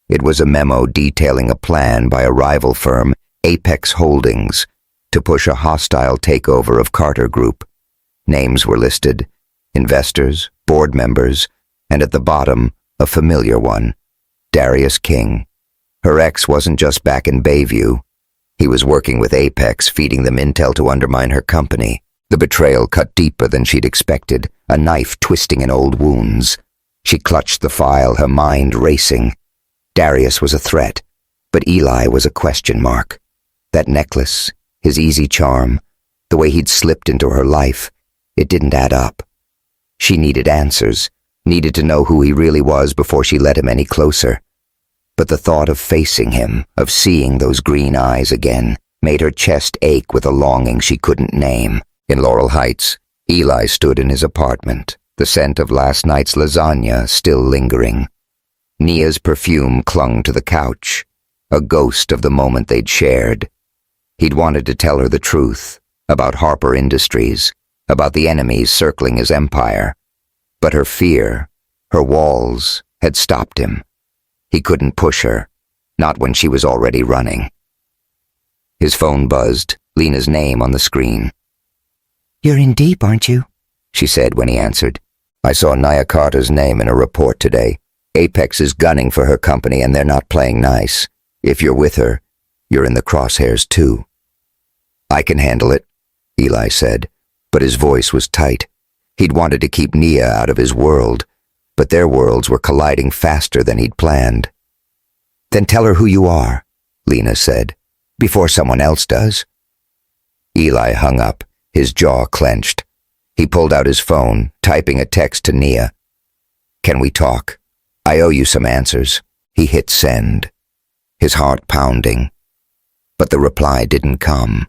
It was a memo detailing a plan by a rival firm, Apex Holdings, to push a hostile takeover of Carter Group. Names were listed, investors, board members, and at the bottom, a familiar one, Darius King. Her ex wasn't just back in Bayview. He was working with Apex, feeding them intel to undermine her company. The betrayal cut deeper than she'd expected, a knife twisting in old wounds. She clutched the file, her mind racing. Darius was a threat, but Eli was a question mark. That necklace, his easy charm, the way he'd slipped into her life, it didn't add up. She needed answers, needed to know who he really was before she let him any closer. But the thought of facing him, of seeing those green eyes again, made her chest ache with a longing she couldn't name. In Laurel Heights, Eli stood in his apartment, the scent of last night's lasagna still lingering. Nia's perfume clung to the couch, a ghost of the moment they'd shared. He'd wanted to tell her the truth, about Harper Industries, about the enemies circling his empire. But her fear, her walls, had stopped him. He couldn't push her, not when she was already running. His phone buzzed, Lena's name on the screen. "You're in deep, aren't you?" she said when he answered. "I saw Nia Carter's name in a report today. Apex is gunning for her company and they're not playing nice. If you're with her, you're in the crosshairs too." "I can handle it," Eli said, but his voice was tight. He'd wanted to keep Nia out of his world, but their worlds were colliding faster than he'd planned. "Then tell her who you are," Lena said, "before someone else does." Eli hung up, his jaw clenched. He pulled out his phone, typing a text to Nia. "Can we talk? I owe you some answers." He hit send, his heart pounding, but the reply didn't come.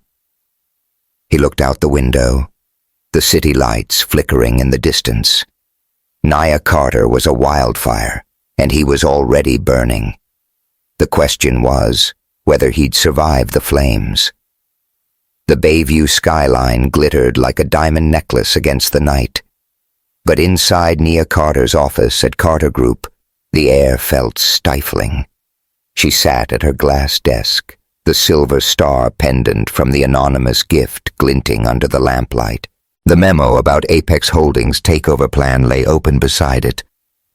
He looked out the window, the city lights flickering in the distance. Nia Carter was a wildfire, and he was already burning. The question was whether he'd survive the flames. The Bayview skyline glittered like a diamond necklace against the night. But inside Nia Carter's office at Carter Group, the air felt stifling. She sat at her glass desk, the silver star pendant from the anonymous gift glinting under the lamplight. The memo about Apex Holdings' takeover plan lay open beside it,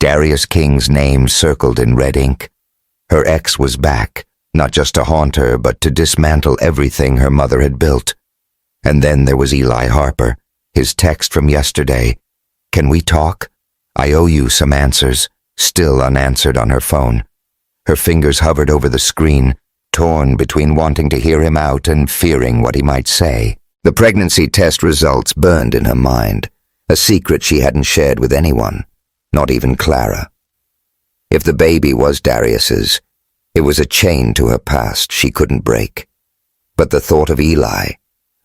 Darius King's name circled in red ink. Her ex was back, not just to haunt her, but to dismantle everything her mother had built. And then there was Eli Harper, his text from yesterday. "Can we talk? I owe you some answers," still unanswered on her phone. Her fingers hovered over the screen, torn between wanting to hear him out and fearing what he might say. The pregnancy test results burned in her mind, a secret she hadn't shared with anyone, not even Clara. If the baby was Darius's, it was a chain to her past she couldn't break. But the thought of Eli,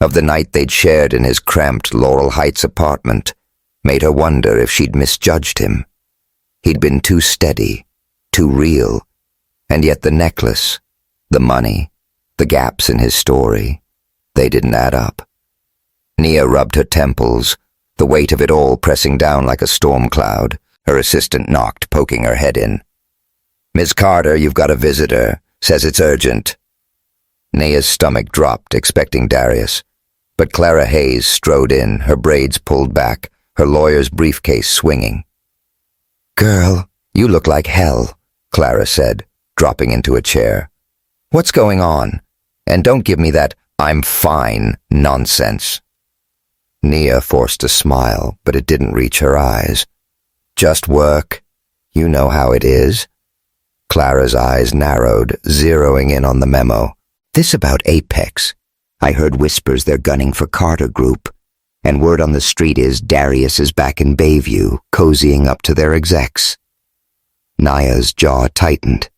of the night they'd shared in his cramped Laurel Heights apartment, made her wonder if she'd misjudged him. He'd been too steady, too real, and yet the necklace, the money, the gaps in his story, they didn't add up. Nia rubbed her temples, the weight of it all pressing down like a storm cloud. Her assistant knocked, poking her head in. "Miss Carter, you've got a visitor. Says it's urgent." Nia's stomach dropped, expecting Darius. But Clara Hayes strode in, her braids pulled back, her lawyer's briefcase swinging. "Girl, you look like hell," Clara said, dropping into a chair. "What's going on? And don't give me that 'I'm fine' nonsense." Nia forced a smile, but it didn't reach her eyes. "Just work. You know how it is." Clara's eyes narrowed, zeroing in on the memo. "This about Apex. I heard whispers they're gunning for Carter Group, and word on the street is Darius is back in Bayview, cozying up to their execs." Nia's jaw tightened.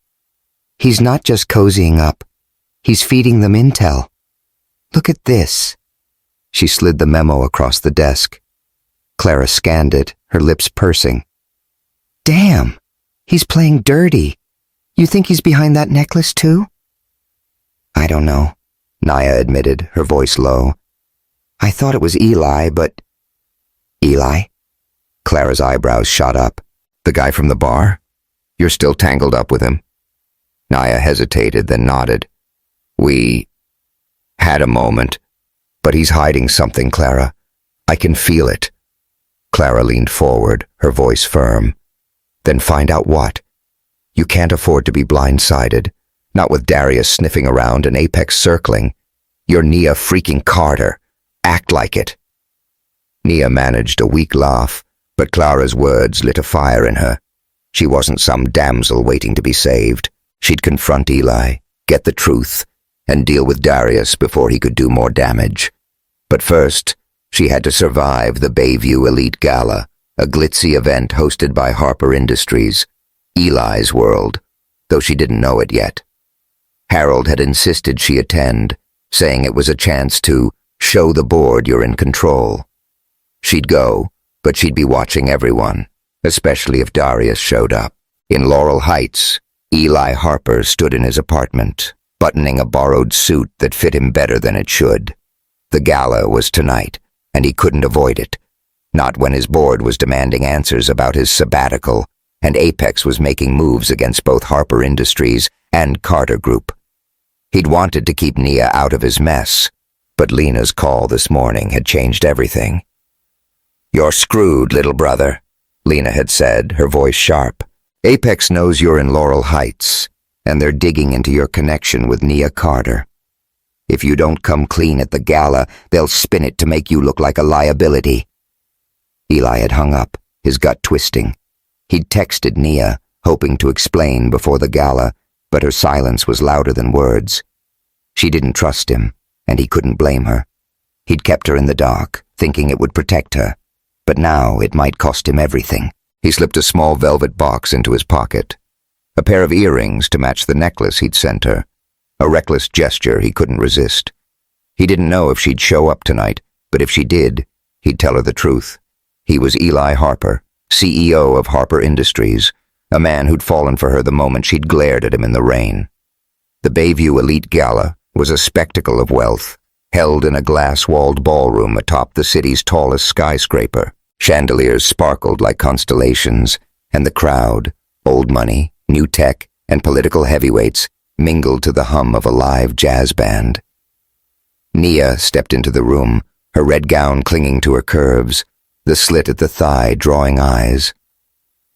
"He's not just cozying up. He's feeding them intel. Look at this." She slid the memo across the desk. Clara scanned it, her lips pursing. "Damn, he's playing dirty. You think he's behind that necklace too?" "I don't know," Nia admitted, her voice low. "I thought it was Eli, but—" "Eli?" Clara's eyebrows shot up. "The guy from the bar? You're still tangled up with him?" Nia hesitated, then nodded. "We had a moment. But he's hiding something, Clara. I can feel it." Clara leaned forward, her voice firm. "Then find out what. You can't afford to be blindsided, not with Darius sniffing around and Apex circling. You're Nia freaking Carter. Act like it." Nia managed a weak laugh, but Clara's words lit a fire in her. She wasn't some damsel waiting to be saved. She'd confront Eli, get the truth, and deal with Darius before he could do more damage. But first, she had to survive the Bayview Elite Gala, a glitzy event hosted by Harper Industries, Eli's world, though she didn't know it yet. Harold had insisted she attend, saying it was a chance to show the board you're in control. She'd go, but she'd be watching everyone, especially if Darius showed up. In Laurel Heights, Eli Harper stood in his apartment, buttoning a borrowed suit that fit him better than it should. The gala was tonight, and he couldn't avoid it. Not when his board was demanding answers about his sabbatical, and Apex was making moves against both Harper Industries and Carter Group. He'd wanted to keep Nia out of his mess, but Lena's call this morning had changed everything. "You're screwed, little brother," Lena had said, her voice sharp. "Apex knows you're in Laurel Heights, and they're digging into your connection with Nia Carter. If you don't come clean at the gala, they'll spin it to make you look like a liability." Eli had hung up, his gut twisting. He'd texted Nia, hoping to explain before the gala, but her silence was louder than words. She didn't trust him, and he couldn't blame her. He'd kept her in the dark, thinking it would protect her, but now it might cost him everything. He slipped a small velvet box into his pocket, a pair of earrings to match the necklace he'd sent her, a reckless gesture he couldn't resist. He didn't know if she'd show up tonight, but if she did, he'd tell her the truth. He was Eli Harper, CEO of Harper Industries, a man who'd fallen for her the moment she'd glared at him in the rain. The Bayview Elite Gala was a spectacle of wealth, held in a glass-walled ballroom atop the city's tallest skyscraper. Chandeliers sparkled like constellations, and the crowd, old money, new tech, and political heavyweights, mingled to the hum of a live jazz band. Nia stepped into the room, her red gown clinging to her curves, the slit at the thigh drawing eyes.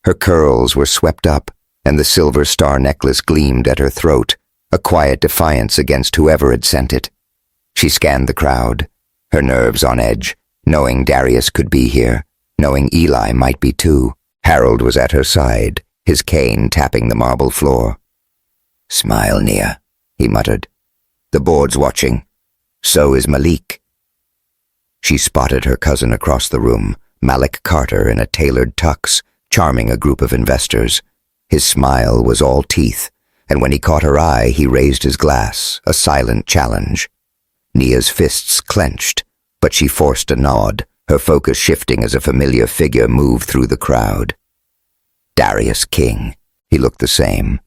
Her curls were swept up, and the silver star necklace gleamed at her throat, a quiet defiance against whoever had sent it. She scanned the crowd, her nerves on edge, knowing Darius could be here, knowing Eli might be too. Harold was at her side, his cane tapping the marble floor. "Smile, Nia," he muttered. "The board's watching. So is Malik." She spotted her cousin across the room, Nia Carter in a tailored tux, charming a group of investors. His smile was all teeth, and when he caught her eye, he raised his glass, a silent challenge. Nia's fists clenched, but she forced a nod, her focus shifting as a familiar figure moved through the crowd. Darius King. He looked the same.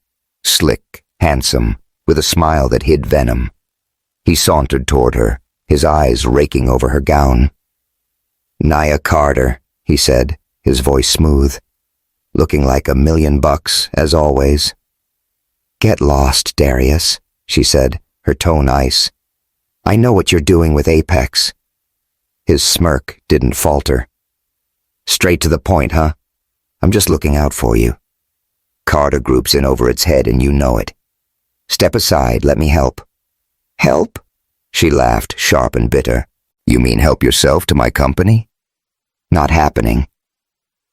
Slick, handsome, with a smile that hid venom. He sauntered toward her, his eyes raking over her gown. "Nia Carter," he said, his voice smooth. "Looking like $1 million, as always." "Get lost, Darius," she said, her tone ice. "I know what you're doing with Apex." His smirk didn't falter. "Straight to the point, huh? I'm just looking out for you. Carter Group's in over its head and you know it. Step aside, let me help." "Help?" She laughed, sharp and bitter. "You mean help yourself to my company?" "Not happening."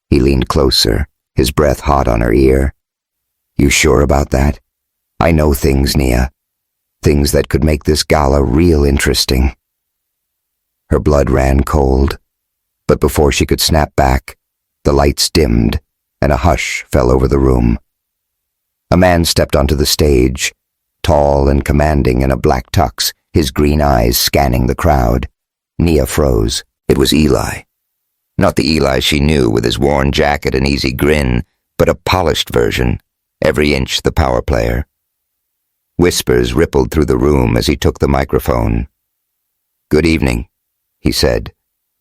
He leaned closer, his breath hot on her ear. "You sure about that? I know things, Nia. Things that could make this gala real interesting." Her blood ran cold, but before she could snap back, the lights dimmed and a hush fell over the room. A man stepped onto the stage, tall and commanding in a black tux, his green eyes scanning the crowd. Nia froze. It was Eli. Not the Eli she knew with his worn jacket and easy grin, but a polished version, every inch the power player. Whispers rippled through the room as he took the microphone. "Good evening," he said,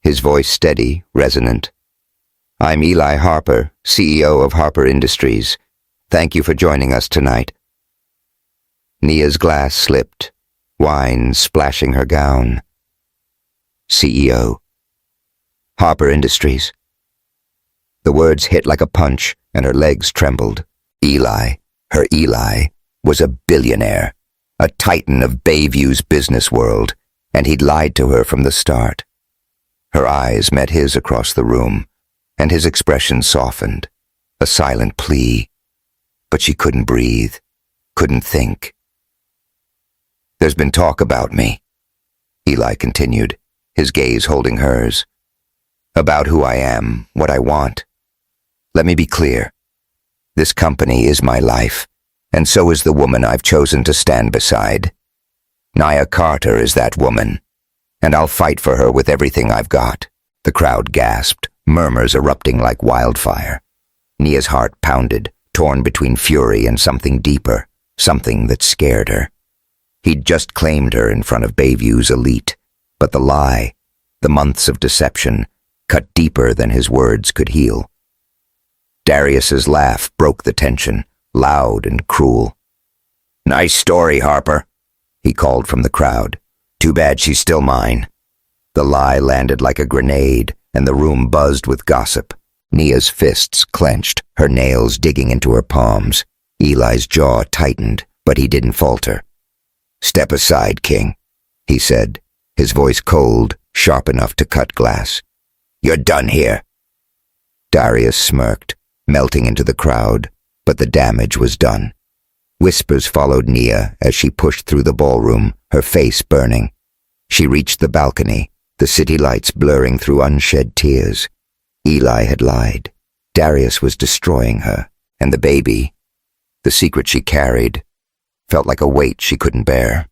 his voice steady, resonant. "I'm Eli Harper, CEO of Harper Industries. Thank you for joining us tonight." Nia's glass slipped, wine splashing her gown. CEO. Harper Industries. The words hit like a punch, and her legs trembled. Eli, her Eli, was a billionaire, a titan of Bayview's business world, and he'd lied to her from the start. Her eyes met his across the room, and his expression softened, a silent plea. But she couldn't breathe, couldn't think. "There's been talk about me," Eli continued, his gaze holding hers. "About who I am, what I want. Let me be clear. This company is my life, and so is the woman I've chosen to stand beside. Nia Carter is that woman, and I'll fight for her with everything I've got." The crowd gasped, murmurs erupting like wildfire. Nia's heart pounded, torn between fury and something deeper, something that scared her. He'd just claimed her in front of Bayview's elite, but the lie, the months of deception, cut deeper than his words could heal. Darius's laugh broke the tension, loud and cruel. "Nice story, Harper," he called from the crowd. "Too bad she's still mine." The lie landed like a grenade, and the room buzzed with gossip. Nia's fists clenched, her nails digging into her palms. Eli's jaw tightened, but he didn't falter. "Step aside, King," he said, his voice cold, sharp enough to cut glass. "You're done here." Darius smirked, melting into the crowd, but the damage was done. Whispers followed Nia as she pushed through the ballroom, her face burning. She reached the balcony, the city lights blurring through unshed tears. Eli had lied. Darius was destroying her, and the baby, the secret she carried, felt like a weight she couldn't bear.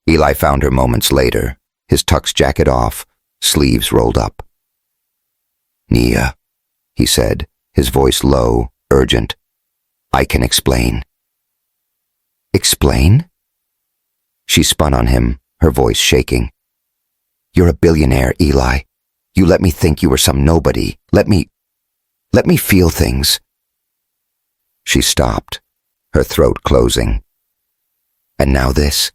Eli found her moments later, his tux jacket off, sleeves rolled up. "Nia," he said, his voice low, urgent. "I can explain." "Explain?" She spun on him, her voice shaking. "You're a billionaire, Eli. You let me think you were some nobody. Let me feel things." She stopped, her throat closing. "And now this.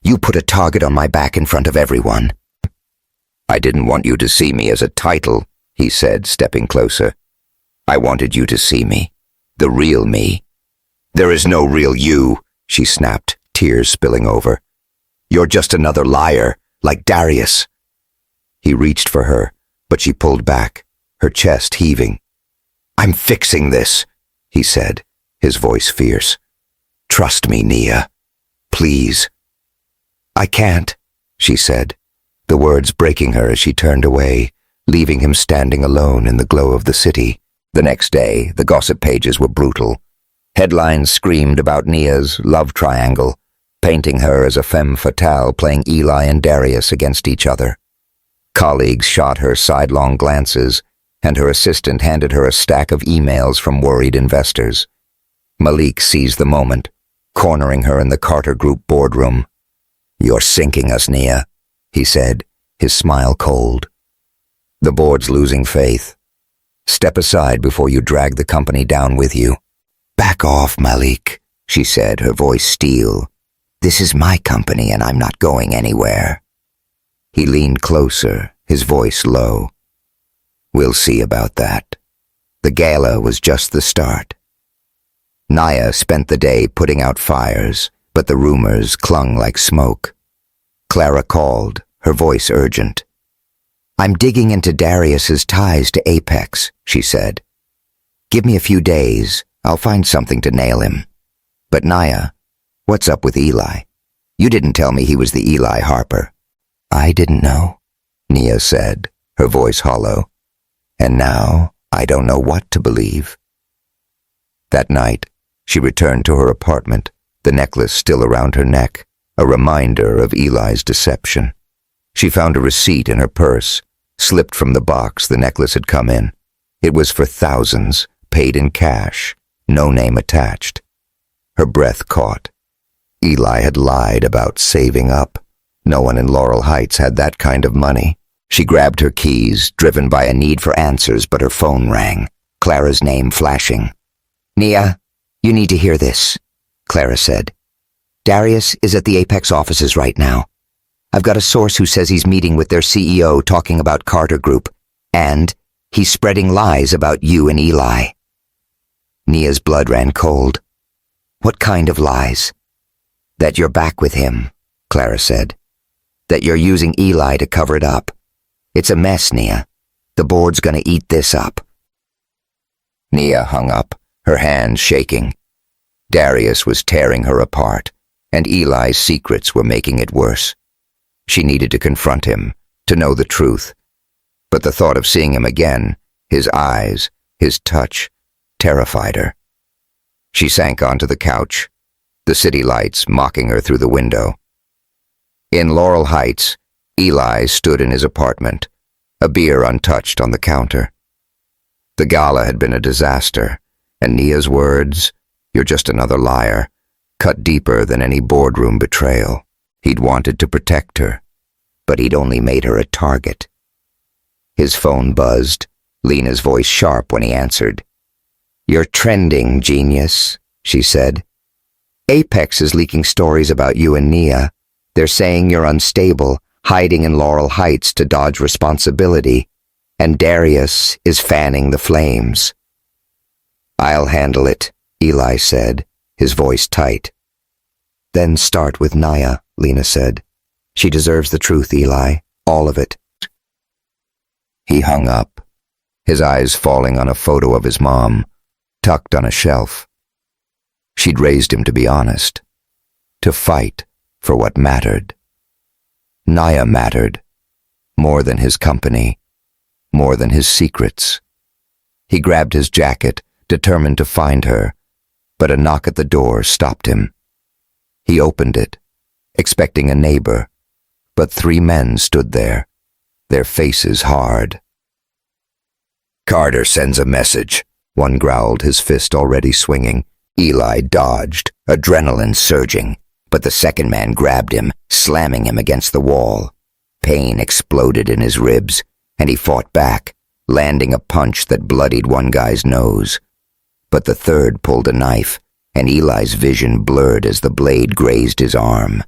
You put a target on my back in front of everyone." "I didn't want you to see me as a title," he said, stepping closer. "I wanted you to see me, the real me." "There is no real you," she snapped, tears spilling over. "You're just another liar, like Darius." He reached for her, but she pulled back, her chest heaving. "I'm fixing this," he said, his voice fierce. "Trust me, Nia. Please." "I can't," she said, the words breaking her as she turned away, leaving him standing alone in the glow of the city. The next day, the gossip pages were brutal. Headlines screamed about Nia's love triangle, painting her as a femme fatale playing Eli and Darius against each other. Colleagues shot her sidelong glances, and her assistant handed her a stack of emails from worried investors. Malik seized the moment, cornering her in the Carter Group boardroom. "You're sinking us, Nia," he said, his smile cold. "The board's losing faith. Step aside before you drag the company down with you." "Back off, Malik," she said, her voice steel. "This is my company and I'm not going anywhere." He leaned closer, his voice low. "We'll see about that." The gala was just the start. Nia spent the day putting out fires, but the rumors clung like smoke. Clara called, her voice urgent. "I'm digging into Darius's ties to Apex," she said. "Give me a few days, I'll find something to nail him. But Nia, what's up with Eli? You didn't tell me he was the Eli Harper." "I didn't know," Nia said, her voice hollow. "And now I don't know what to believe." That night, she returned to her apartment, the necklace still around her neck, a reminder of Eli's deception. She found a receipt in her purse, slipped from the box the necklace had come in. It was for thousands, paid in cash, no name attached. Her breath caught. Eli had lied about saving up. No one in Laurel Heights had that kind of money. She grabbed her keys, driven by a need for answers, but her phone rang, Clara's name flashing. "Nia, you need to hear this," Clara said. "Darius is at the Apex offices right now. I've got a source who says he's meeting with their CEO talking about Carter Group, and he's spreading lies about you and Eli." Nia's blood ran cold. "What kind of lies?" "That you're back with him," Clara said. "That you're using Eli to cover it up. It's a mess, Nia. The board's gonna eat this up." Nia hung up, her hands shaking. Darius was tearing her apart, and Eli's secrets were making it worse. She needed to confront him, to know the truth. But the thought of seeing him again, his eyes, his touch, terrified her. She sank onto the couch, the city lights mocking her through the window. In Laurel Heights, Eli stood in his apartment, a beer untouched on the counter. The gala had been a disaster, and Nia's words, "You're just another liar," cut deeper than any boardroom betrayal. He'd wanted to protect her, but he'd only made her a target. His phone buzzed, Lena's voice sharp when he answered. "You're trending, genius," she said. "Apex is leaking stories about you and Nia. They're saying you're unstable, hiding in Laurel Heights to dodge responsibility, and Darius is fanning the flames." "I'll handle it," Eli said, his voice tight. "Then start with Nia," Lena said. "She deserves the truth, Eli, all of it." He hung up, his eyes falling on a photo of his mom, tucked on a shelf. She'd raised him to be honest, to fight for what mattered. Nia mattered, more than his company, more than his secrets. He grabbed his jacket, determined to find her, but a knock at the door stopped him. He opened it, expecting a neighbor, but 3 men stood there, their faces hard. "Carter sends a message," one growled, his fist already swinging. Eli dodged, adrenaline surging, but the second man grabbed him, slamming him against the wall. Pain exploded in his ribs, and he fought back, landing a punch that bloodied one guy's nose. But the third pulled a knife, and Eli's vision blurred as the blade grazed his arm.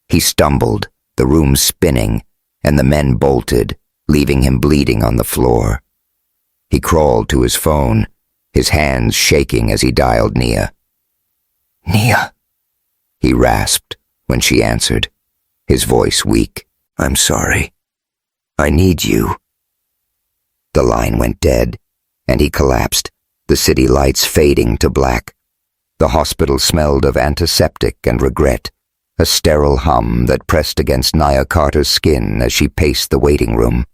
He stumbled, the room spinning, and the men bolted, leaving him bleeding on the floor. He crawled to his phone, his hands shaking as he dialed Nia. "Nia," he rasped when she answered, his voice weak. "I'm sorry. I need you." The line went dead, and he collapsed, the city lights fading to black. The hospital smelled of antiseptic and regret, a sterile hum that pressed against Nia Carter's skin as she paced the waiting room.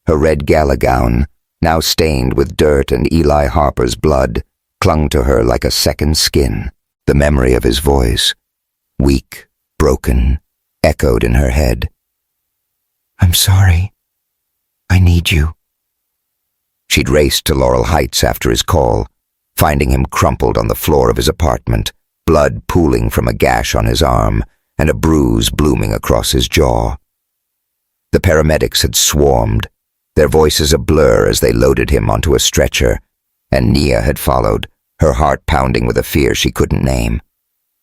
Her red gala gown, now stained with dirt and Eli Harper's blood, clung to her like a second skin. The memory of his voice, weak, broken, echoed in her head. "I'm sorry. I need you." She'd raced to Laurel Heights after his call, finding him crumpled on the floor of his apartment, blood pooling from a gash on his arm and a bruise blooming across his jaw. The paramedics had swarmed, their voices a blur as they loaded him onto a stretcher, and Nia had followed, her heart pounding with a fear she couldn't name.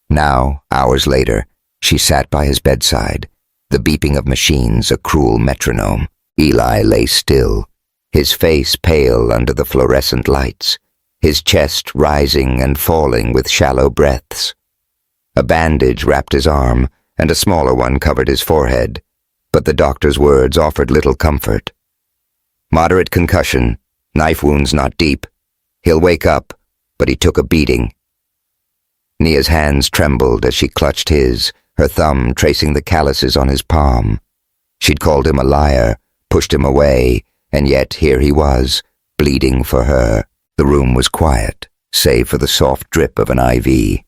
Now, hours later, she sat by his bedside, the beeping of machines a cruel metronome. Eli lay still, his face pale under the fluorescent lights, his chest rising and falling with shallow breaths. A bandage wrapped his arm, and a smaller one covered his forehead, but the doctor's words offered little comfort. "Moderate concussion, knife wounds not deep. He'll wake up, but he took a beating." Nia's hands trembled as she clutched his, her thumb tracing the calluses on his palm. She'd called him a liar, pushed him away, and yet here he was, bleeding for her. The room was quiet, save for the soft drip of an IV.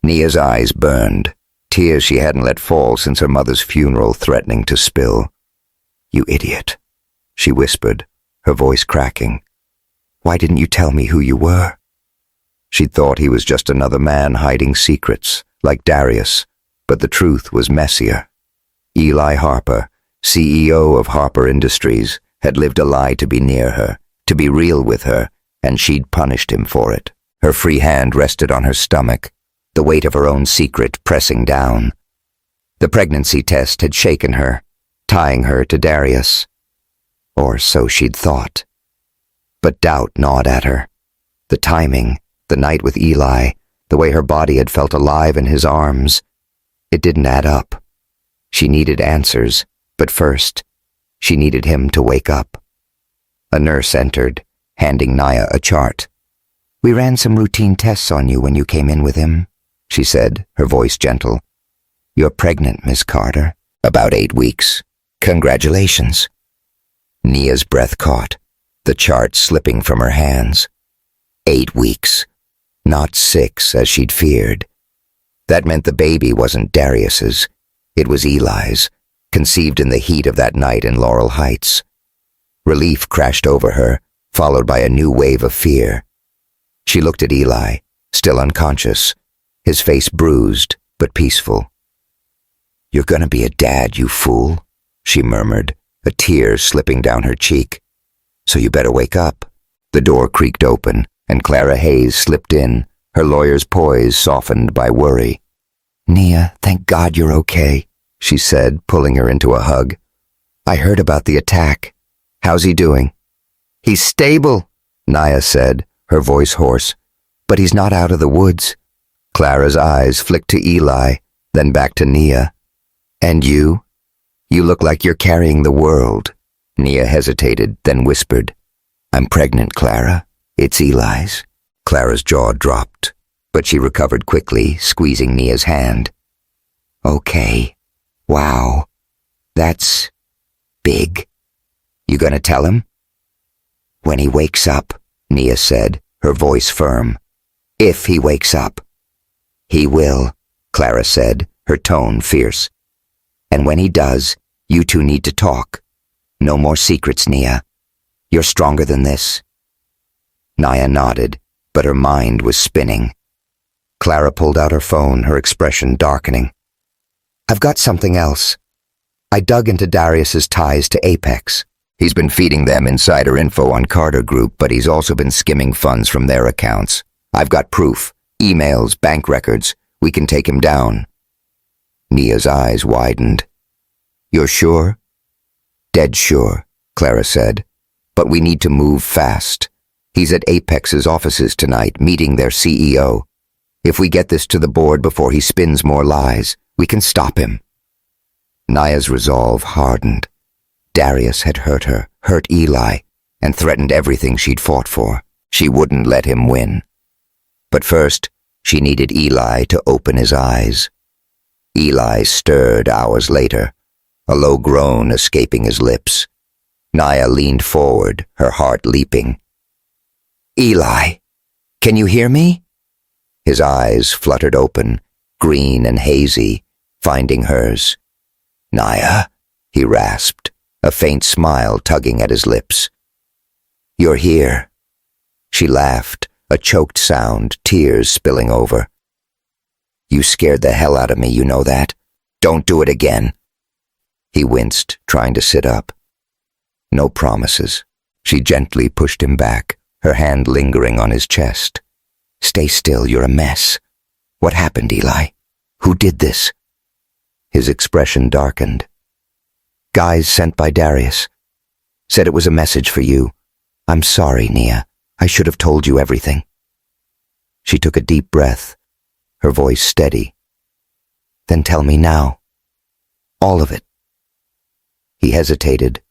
Nia's eyes burned, tears she hadn't let fall since her mother's funeral threatening to spill. "You idiot," she whispered, her voice cracking. "Why didn't you tell me who you were?" She'd thought he was just another man hiding secrets, like Darius, but the truth was messier. Eli Harper, CEO of Harper Industries, had lived a lie to be near her, to be real with her, and she'd punished him for it. Her free hand rested on her stomach, the weight of her own secret pressing down. The pregnancy test had shaken her, tying her to Darius. Or so she'd thought. But doubt gnawed at her. The timing, the night with Eli, the way her body had felt alive in his arms. It didn't add up. She needed answers, but first, she needed him to wake up. A nurse entered, handing Nia a chart. We ran some routine tests on you when you came in with him, she said, her voice gentle. You're pregnant, Miss Carter. About 8 weeks. Congratulations. Nia's breath caught, the chart slipping from her hands. 8 weeks. Not 6, as she'd feared. That meant the baby wasn't Darius's. It was Eli's, conceived in the heat of that night in Laurel Heights. Relief crashed over her, followed by a new wave of fear. She looked at Eli, still unconscious, his face bruised but peaceful. You're gonna be a dad, you fool, she murmured, a tear slipping down her cheek. So you better wake up. The door creaked open, and Clara Hayes slipped in, her lawyer's poise softened by worry. Nia, thank God you're okay, she said, pulling her into a hug. I heard about the attack. How's he doing? He's stable, Nia said, her voice hoarse. But he's not out of the woods. Clara's eyes flicked to Eli, then back to Nia. And you? You look like you're carrying the world. Nia hesitated, then whispered. I'm pregnant, Clara. It's Eli's. Clara's jaw dropped, but she recovered quickly, squeezing Nia's hand. Okay. Wow. That's big. You gonna tell him? When he wakes up, Nia said, her voice firm. If he wakes up. He will, Clara said, her tone fierce. And when he does, you two need to talk. No more secrets, Nia. You're stronger than this. Nia nodded, but her mind was spinning. Clara pulled out her phone, her expression darkening. I've got something else. I dug into Darius's ties to Apex. He's been feeding them insider info on Carter Group, but he's also been skimming funds from their accounts. I've got proof, emails, bank records. We can take him down. Nia's eyes widened. You're sure? Dead sure, Clara said. But we need to move fast. He's at Apex's offices tonight, meeting their CEO. If we get this to the board before he spins more lies, we can stop him. Nia's resolve hardened. Darius had hurt her, hurt Eli, and threatened everything she'd fought for. She wouldn't let him win. But first, she needed Eli to open his eyes. Eli stirred hours later, a low groan escaping his lips. Nia leaned forward, her heart leaping. Eli, can you hear me? His eyes fluttered open, green and hazy, finding hers. Nia, he rasped, a faint smile tugging at his lips. You're here. She laughed, a choked sound, tears spilling over. You scared the hell out of me, you know that? Don't do it again. He winced, trying to sit up. No promises. She gently pushed him back, her hand lingering on his chest. Stay still, you're a mess. What happened, Eli? Who did this? His expression darkened. Guys sent by Darius. Said it was a message for you. I'm sorry, Nia. I should have told you everything. She took a deep breath, her voice steady. Then tell me now. All of it. He hesitated,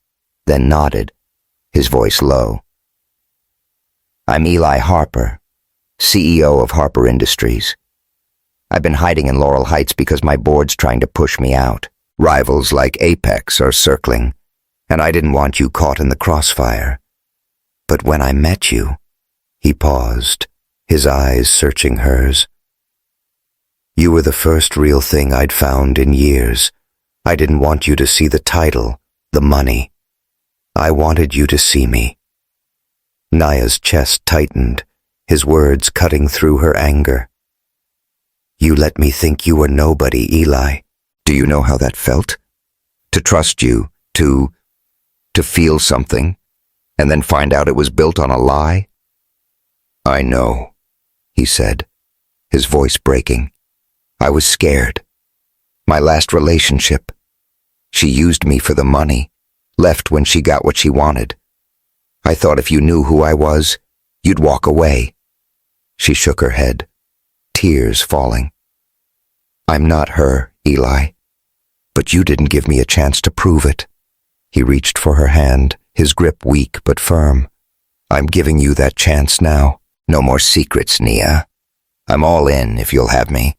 then nodded, his voice low. I'm Eli Harper, CEO of Harper Industries. I've been hiding in Laurel Heights because my board's trying to push me out. Rivals like Apex are circling, and I didn't want you caught in the crossfire. But when I met you, he paused, his eyes searching hers. You were the first real thing I'd found in years. I didn't want you to see the title, the money. I wanted you to see me. Nia's chest tightened, his words cutting through her anger. You let me think you were nobody, Eli. Do you know how that felt? To trust you, to feel something, and then find out it was built on a lie? I know, he said, his voice breaking. I was scared. My last relationship. She used me for the money, left when she got what she wanted. I thought if you knew who I was, you'd walk away. She shook her head, tears falling. I'm not her, Eli. But you didn't give me a chance to prove it. He reached for her hand, his grip weak but firm. I'm giving you that chance now. No more secrets, Nia. I'm all in if you'll have me.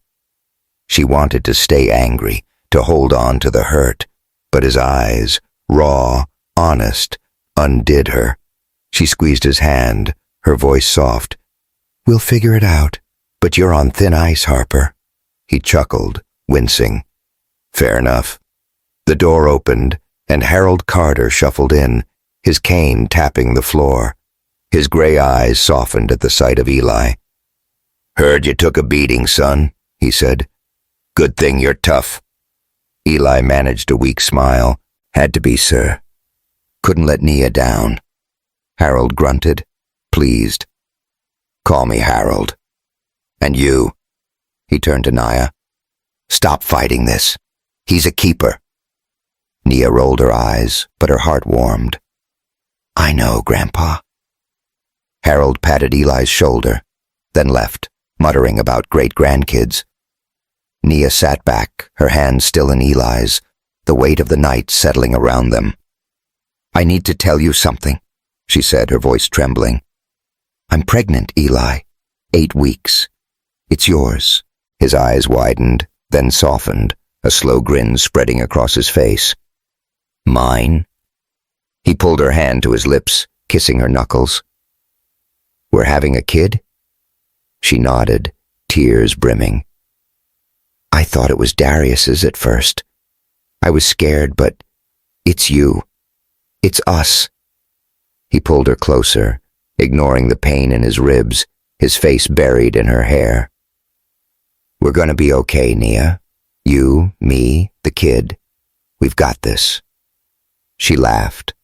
She wanted to stay angry, to hold on to the hurt, but his eyes, raw, honest, undid her. She squeezed his hand, her voice soft. We'll figure it out, but you're on thin ice, Harper. He chuckled, wincing. Fair enough. The door opened, and Harold Carter shuffled in, his cane tapping the floor. His gray eyes softened at the sight of Eli. Heard you took a beating, son, he said. Good thing you're tough. Eli managed a weak smile. Had to be, sir. Couldn't let Nia down. Harold grunted, pleased. Call me Harold. And you, he turned to Nia. Stop fighting this. He's a keeper. Nia rolled her eyes, but her heart warmed. I know, Grandpa. Harold patted Eli's shoulder, then left, muttering about great-grandkids. Nia sat back, her hands still in Eli's, the weight of the night settling around them. I need to tell you something, she said, her voice trembling. I'm pregnant, Eli. 8 weeks. It's yours. His eyes widened, then softened, a slow grin spreading across his face. Mine? He pulled her hand to his lips, kissing her knuckles. We're having a kid? She nodded, tears brimming. I thought it was Darius's at first. I was scared, but it's you. It's us. He pulled her closer, ignoring the pain in his ribs, his face buried in her hair. We're gonna be okay, Nia. You, me, the kid. We've got this. She laughed,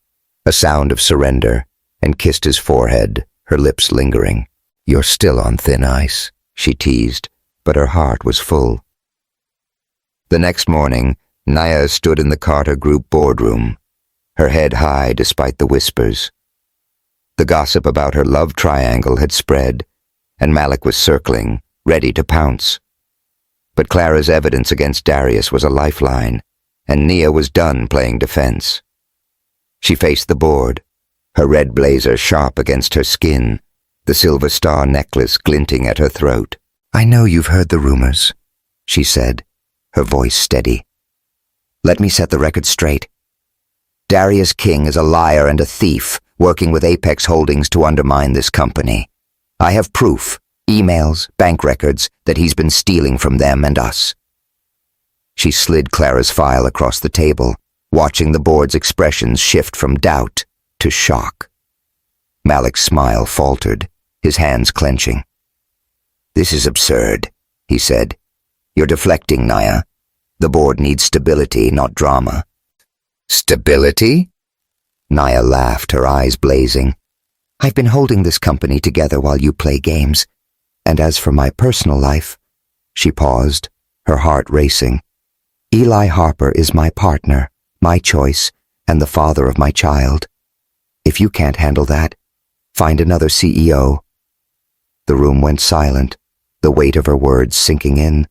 a sound of surrender, and kissed his forehead, her lips lingering. You're still on thin ice, she teased, but her heart was full. The next morning, Nia stood in the Carter Group boardroom, her head high despite the whispers. The gossip about her love triangle had spread, and Malik was circling, ready to pounce. But Clara's evidence against Darius was a lifeline, and Nia was done playing defense. She faced the board, her red blazer sharp against her skin, the silver star necklace glinting at her throat. I know you've heard the rumors, she said, her voice steady. Let me set the record straight. Darius King is a liar and a thief, working with Apex Holdings to undermine this company. I have proof, emails, bank records, that he's been stealing from them and us. She slid Clara's file across the table, watching the board's expressions shift from doubt to shock. Malik's smile faltered, his hands clenching. This is absurd, he said. You're deflecting, Nia. The board needs stability, not drama. Stability? Nia laughed, her eyes blazing. I've been holding this company together while you play games. And as for my personal life, she paused, her heart racing. Eli Harper is my partner, my choice, and the father of my child. If you can't handle that, find another CEO. The room went silent, the weight of her words sinking in.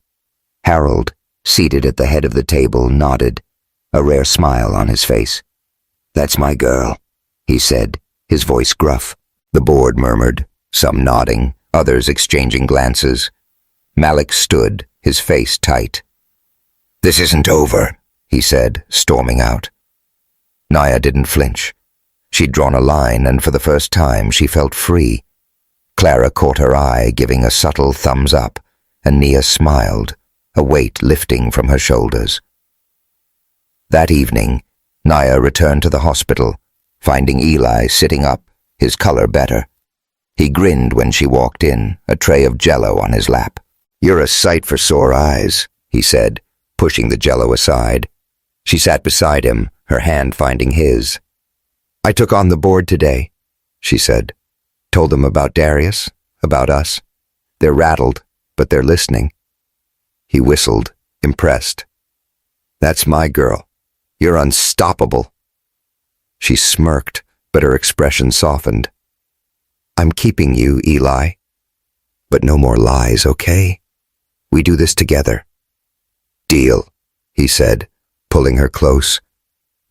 Harold, seated at the head of the table, nodded, a rare smile on his face. That's my girl, he said, his voice gruff. The board murmured, some nodding, others exchanging glances. Malik stood, his face tight. This isn't over, he said, storming out. Nia didn't flinch. She'd drawn a line, and for the first time she felt free. Clara caught her eye, giving a subtle thumbs up, and Nia smiled, a weight lifting from her shoulders. That evening, Nia returned to the hospital, finding Eli sitting up, his color better. He grinned when she walked in, a tray of Jell-O on his lap. You're a sight for sore eyes, he said, pushing the Jell-O aside. She sat beside him, her hand finding his. I took on the board today, she said. Told them about Darius, about us. They're rattled, but they're listening. He whistled, impressed. That's my girl. You're unstoppable. She smirked, but her expression softened. I'm keeping you, Eli. But no more lies, okay? We do this together. Deal, he said, pulling her close.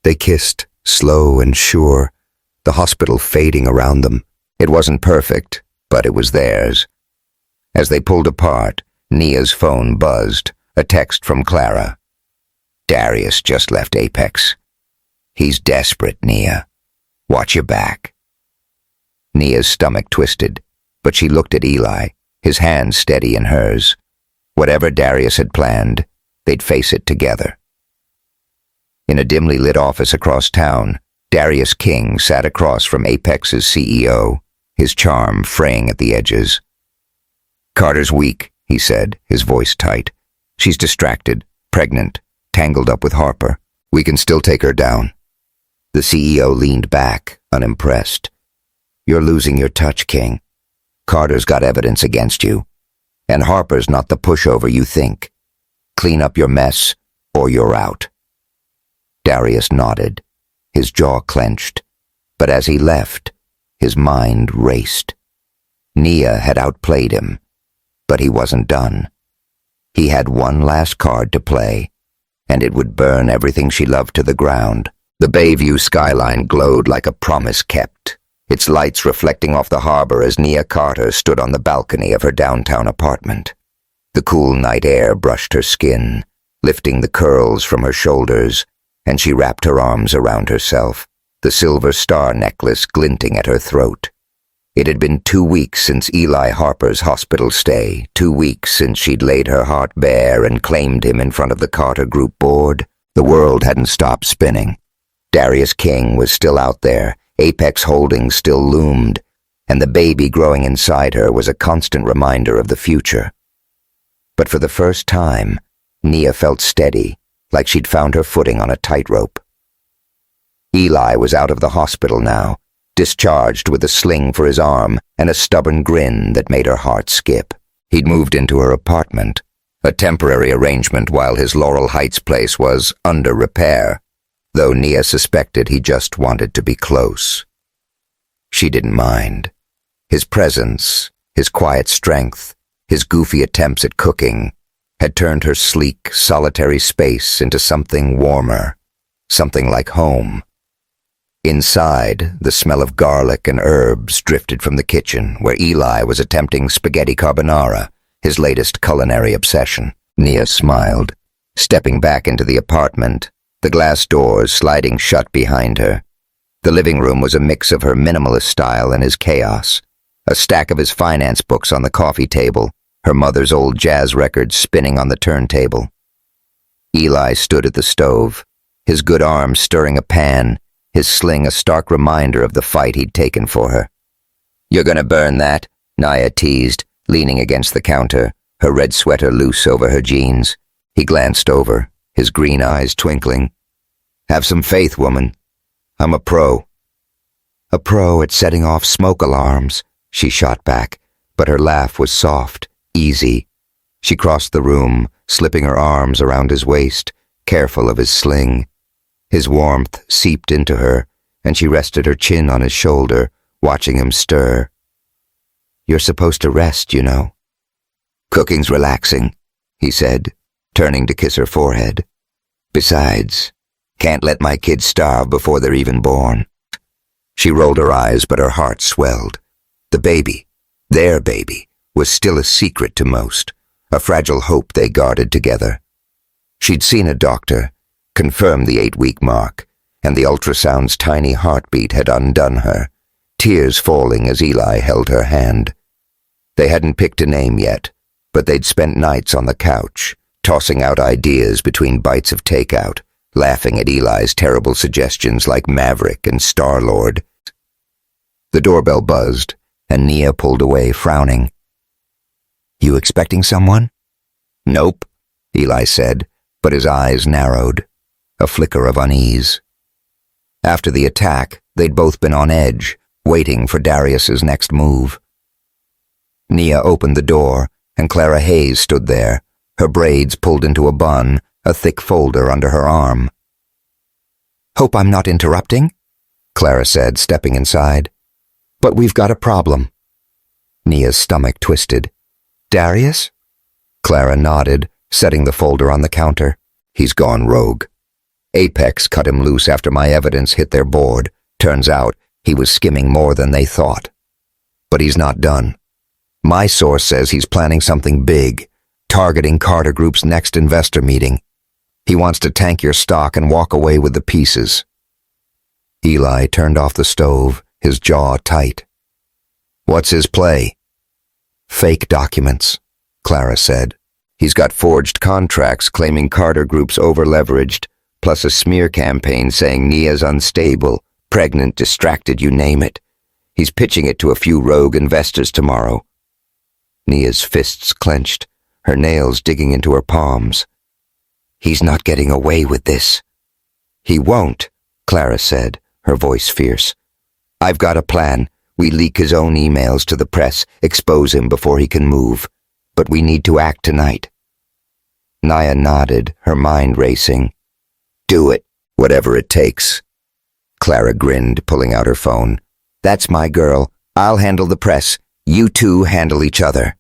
They kissed, slow and sure, the hospital fading around them. It wasn't perfect, but it was theirs. As they pulled apart, Nia's phone buzzed, a text from Clara. Darius just left Apex. He's desperate, Nia. Watch your back. Nia's stomach twisted, but she looked at Eli, his hand steady in hers. Whatever Darius had planned, they'd face it together. In a dimly lit office across town, Darius King sat across from Apex's CEO, his charm fraying at the edges. Carter's weak, he said, his voice tight. She's distracted, pregnant, tangled up with Harper. We can still take her down. The CEO leaned back, unimpressed. You're losing your touch, King. Carter's got evidence against you. And Harper's not the pushover you think. Clean up your mess, or you're out. Darius nodded, his jaw clenched, but as he left, his mind raced. Nia had outplayed him, but he wasn't done. He had one last card to play, and it would burn everything she loved to the ground. The Bayview skyline glowed like a promise kept, its lights reflecting off the harbor as Nia Carter stood on the balcony of her downtown apartment. The cool night air brushed her skin, lifting the curls from her shoulders, and she wrapped her arms around herself, the silver star necklace glinting at her throat. It had been 2 weeks since Eli Harper's hospital stay, 2 weeks since she'd laid her heart bare and claimed him in front of the Carter Group board. The world hadn't stopped spinning. Darius King was still out there, Apex Holdings still loomed, and the baby growing inside her was a constant reminder of the future. But for the first time, Nia felt steady, like she'd found her footing on a tightrope. Eli was out of the hospital now, discharged with a sling for his arm and a stubborn grin that made her heart skip. He'd moved into her apartment, a temporary arrangement while his Laurel Heights place was under repair, though Nia suspected he just wanted to be close. She didn't mind. His presence, his quiet strength, his goofy attempts at cooking, had turned her sleek, solitary space into something warmer, something like home. Inside, the smell of garlic and herbs drifted from the kitchen, where Eli was attempting spaghetti carbonara, his latest culinary obsession. Nia smiled, stepping back into the apartment, the glass doors sliding shut behind her. The living room was a mix of her minimalist style and his chaos, a stack of his finance books on the coffee table, her mother's old jazz records spinning on the turntable. Eli stood at the stove, his good arm stirring a pan, his sling a stark reminder of the fight he'd taken for her. "You're gonna burn that," Nia teased, leaning against the counter, her red sweater loose over her jeans. He glanced over, his green eyes twinkling. "Have some faith, woman. I'm a pro." "A pro at setting off smoke alarms," she shot back, but her laugh was soft, easy. She crossed the room, slipping her arms around his waist, careful of his sling. His warmth seeped into her, and she rested her chin on his shoulder, watching him stir. "You're supposed to rest, you know." "Cooking's relaxing," he said, turning to kiss her forehead. "Besides, can't let my kids starve before they're even born." She rolled her eyes, but her heart swelled. The baby, their baby, was still a secret to most, a fragile hope they guarded together. She'd seen a doctor, confirmed the 8-week mark, and the ultrasound's tiny heartbeat had undone her, tears falling as Eli held her hand. They hadn't picked a name yet, but they'd spent nights on the couch, tossing out ideas between bites of takeout, laughing at Eli's terrible suggestions like Maverick and Star-Lord. The doorbell buzzed, and Nia pulled away, frowning. "You expecting someone?" "Nope," Eli said, but his eyes narrowed, a flicker of unease. After the attack, they'd both been on edge, waiting for Darius's next move. Nia opened the door, and Clara Hayes stood there, her braids pulled into a bun, a thick folder under her arm. "Hope I'm not interrupting," Clara said, stepping inside. "But we've got a problem." Nia's stomach twisted. "Darius?" Clara nodded, setting the folder on the counter. "He's gone rogue. Apex cut him loose after my evidence hit their board. Turns out he was skimming more than they thought." But he's not done. My source says he's planning something big, targeting Carter Group's next investor meeting. He wants to tank your stock and walk away with the pieces. Eli turned off the stove, his jaw tight. What's his play? Fake documents, Clara said. He's got forged contracts claiming Carter Group's over-leveraged, plus a smear campaign saying Nia's unstable, pregnant, distracted, you name it. He's pitching it to a few rogue investors tomorrow. Nia's fists clenched, her nails digging into her palms. He's not getting away with this. He won't, Clara said, her voice fierce. I've got a plan. We leak his own emails to the press, expose him before he can move. But we need to act tonight. Nia nodded, her mind racing. Do it, whatever it takes. Clara grinned, pulling out her phone. That's my girl. I'll handle the press. You two handle each other.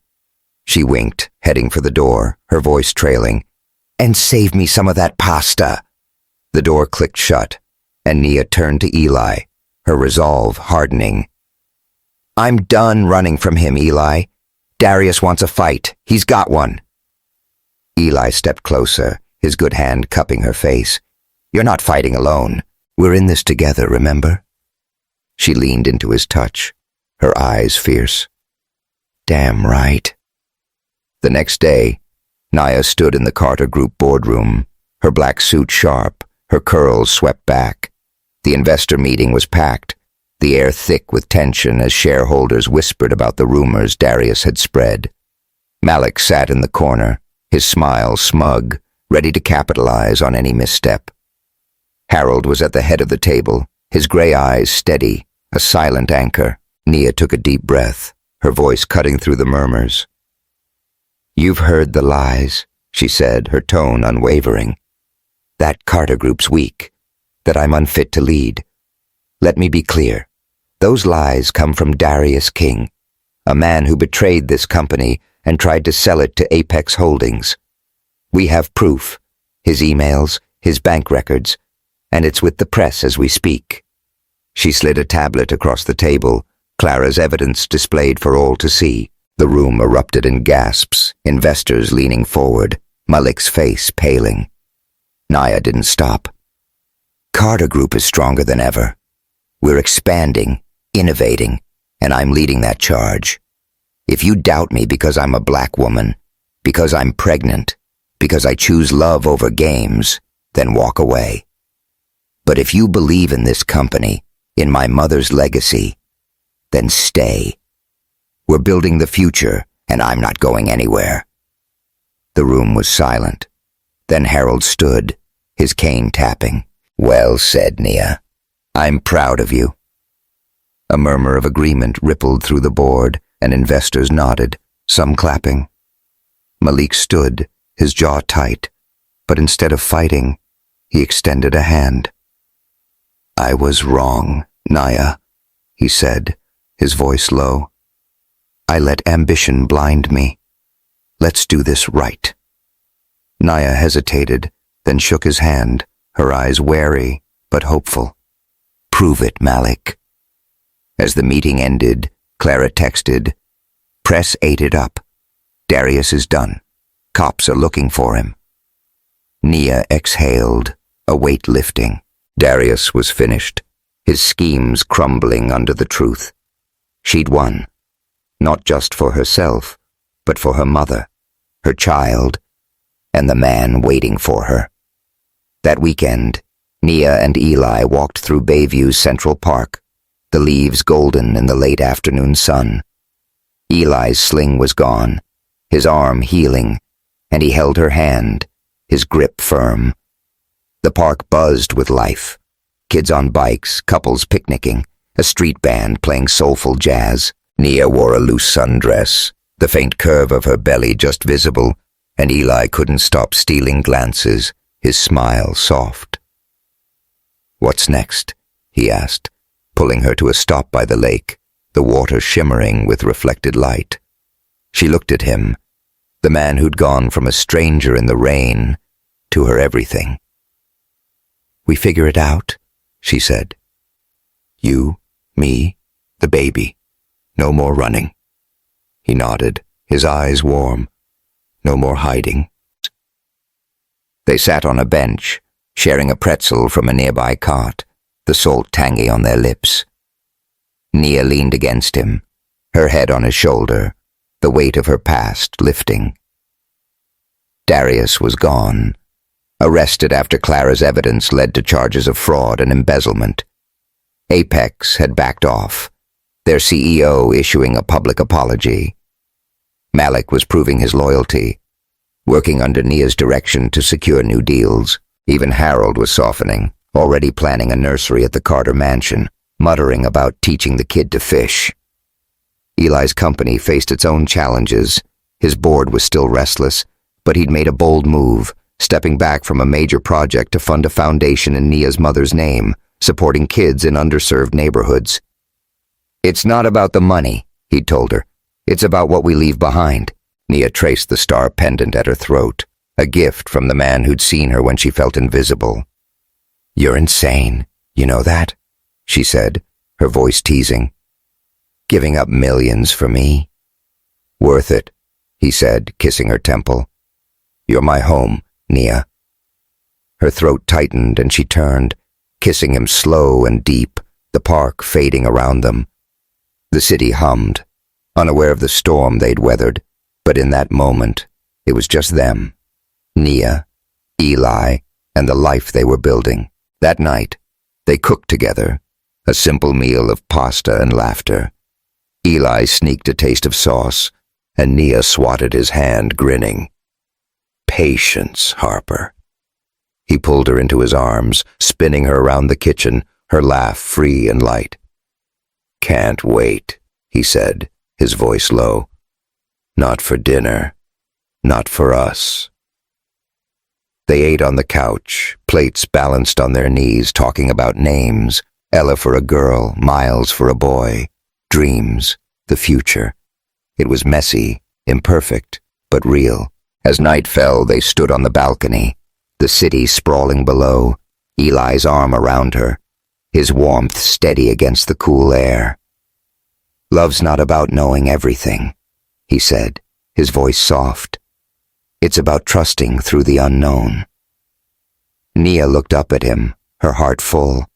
She winked, heading for the door, her voice trailing. And save me some of that pasta. The door clicked shut, and Nia turned to Eli, her resolve hardening. I'm done running from him, Eli. Darius wants a fight. He's got one. Eli stepped closer, his good hand cupping her face. You're not fighting alone. We're in this together, remember? She leaned into his touch, her eyes fierce. Damn right. The next day, Nia stood in the Carter Group boardroom, her black suit sharp, her curls swept back. The investor meeting was packed, the air thick with tension as shareholders whispered about the rumors Darius had spread. Malik sat in the corner, his smile smug, ready to capitalize on any misstep. Harold was at the head of the table, his gray eyes steady, a silent anchor. Nia took a deep breath, her voice cutting through the murmurs. You've heard the lies, she said, her tone unwavering. That Carter Group's weak, that I'm unfit to lead. Let me be clear. Those lies come from Darius King, a man who betrayed this company and tried to sell it to Apex Holdings. We have proof, his emails, his bank records, and it's with the press as we speak. She slid a tablet across the table, Clara's evidence displayed for all to see. The room erupted in gasps, investors leaning forward, Malik's face paling. Nia didn't stop. Carter Group is stronger than ever. We're expanding, innovating, and I'm leading that charge. If you doubt me because I'm a black woman, because I'm pregnant, because I choose love over games, then walk away. But if you believe in this company, in my mother's legacy, then stay. We're building the future, and I'm not going anywhere. The room was silent. Then Harold stood, his cane tapping. Well said, Nia. I'm proud of you. A murmur of agreement rippled through the board, and investors nodded, some clapping. Malik stood, his jaw tight, but instead of fighting, he extended a hand. I was wrong, Nia, he said, his voice low. I let ambition blind me. Let's do this right. Nia hesitated, then shook his hand, her eyes wary but hopeful. Prove it, Malik. As the meeting ended, Clara texted, Press ate it up. Darius is done. Cops are looking for him. Nia exhaled, a weight lifting. Darius was finished, his schemes crumbling under the truth. She'd won, not just for herself, but for her mother, her child, and the man waiting for her. That weekend, Nia and Eli walked through Bayview's Central Park, the leaves golden in the late afternoon sun. Eli's sling was gone, his arm healing, and he held her hand, his grip firm. The park buzzed with life. Kids on bikes, couples picnicking, a street band playing soulful jazz. Nia wore a loose sundress, the faint curve of her belly just visible, and Eli couldn't stop stealing glances, his smile soft. What's next? He asked, pulling her to a stop by the lake, the water shimmering with reflected light. She looked at him, the man who'd gone from a stranger in the rain to her everything. We figure it out, she said. You, me, the baby. No more running. He nodded, his eyes warm. No more hiding. They sat on a bench, sharing a pretzel from a nearby cart, the salt tangy on their lips. Nia leaned against him, her head on his shoulder, the weight of her past lifting. Darius was gone, arrested after Clara's evidence led to charges of fraud and embezzlement. Apex had backed off, their CEO issuing a public apology. Malik was proving his loyalty, working under Nia's direction to secure new deals. Even Harold was softening, already planning a nursery at the Carter mansion, muttering about teaching the kid to fish. Eli's company faced its own challenges. His board was still restless, but he'd made a bold move, stepping back from a major project to fund a foundation in Nia's mother's name, supporting kids in underserved neighborhoods. "It's not about the money," he'd told her. "It's about what we leave behind." Nia traced the star pendant at her throat, a gift from the man who'd seen her when she felt invisible. "You're insane, you know that?" she said, her voice teasing. "Giving up millions for me?" "Worth it," he said, kissing her temple. "You're my home, Nia." Her throat tightened and she turned, kissing him slow and deep, the park fading around them. The city hummed, unaware of the storm they'd weathered, but in that moment, it was just them, Nia, Eli, and the life they were building. That night, they cooked together, a simple meal of pasta and laughter. Eli sneaked a taste of sauce, and Nia swatted his hand, grinning. "Patience, Harper." He pulled her into his arms, spinning her around the kitchen, her laugh free and light. "Can't wait," he said, his voice low. "Not for dinner. Not for us." They ate on the couch, plates balanced on their knees, talking about names, Ella for a girl, Miles for a boy, dreams, the future. It was messy, imperfect, but real. As night fell, they stood on the balcony, the city sprawling below, Eli's arm around her, his warmth steady against the cool air. "Love's not about knowing everything," he said, his voice soft. "It's about trusting through the unknown." Nia looked up at him, her heart full.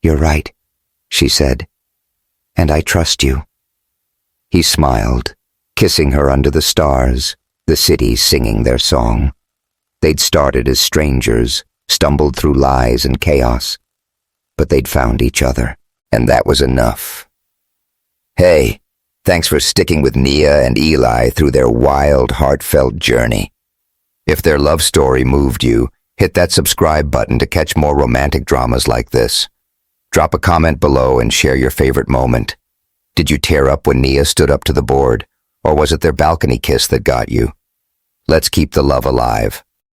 "You're right," she said, "and I trust you." He smiled, kissing her under the stars, the city singing their song. They'd started as strangers, stumbled through lies and chaos, but they'd found each other, and that was enough. Hey, thanks for sticking with Nia and Eli through their wild, heartfelt journey. If their love story moved you, hit that subscribe button to catch more romantic dramas like this. Drop a comment below and share your favorite moment. Did you tear up when Nia stood up to the board, or was it their balcony kiss that got you? Let's keep the love alive.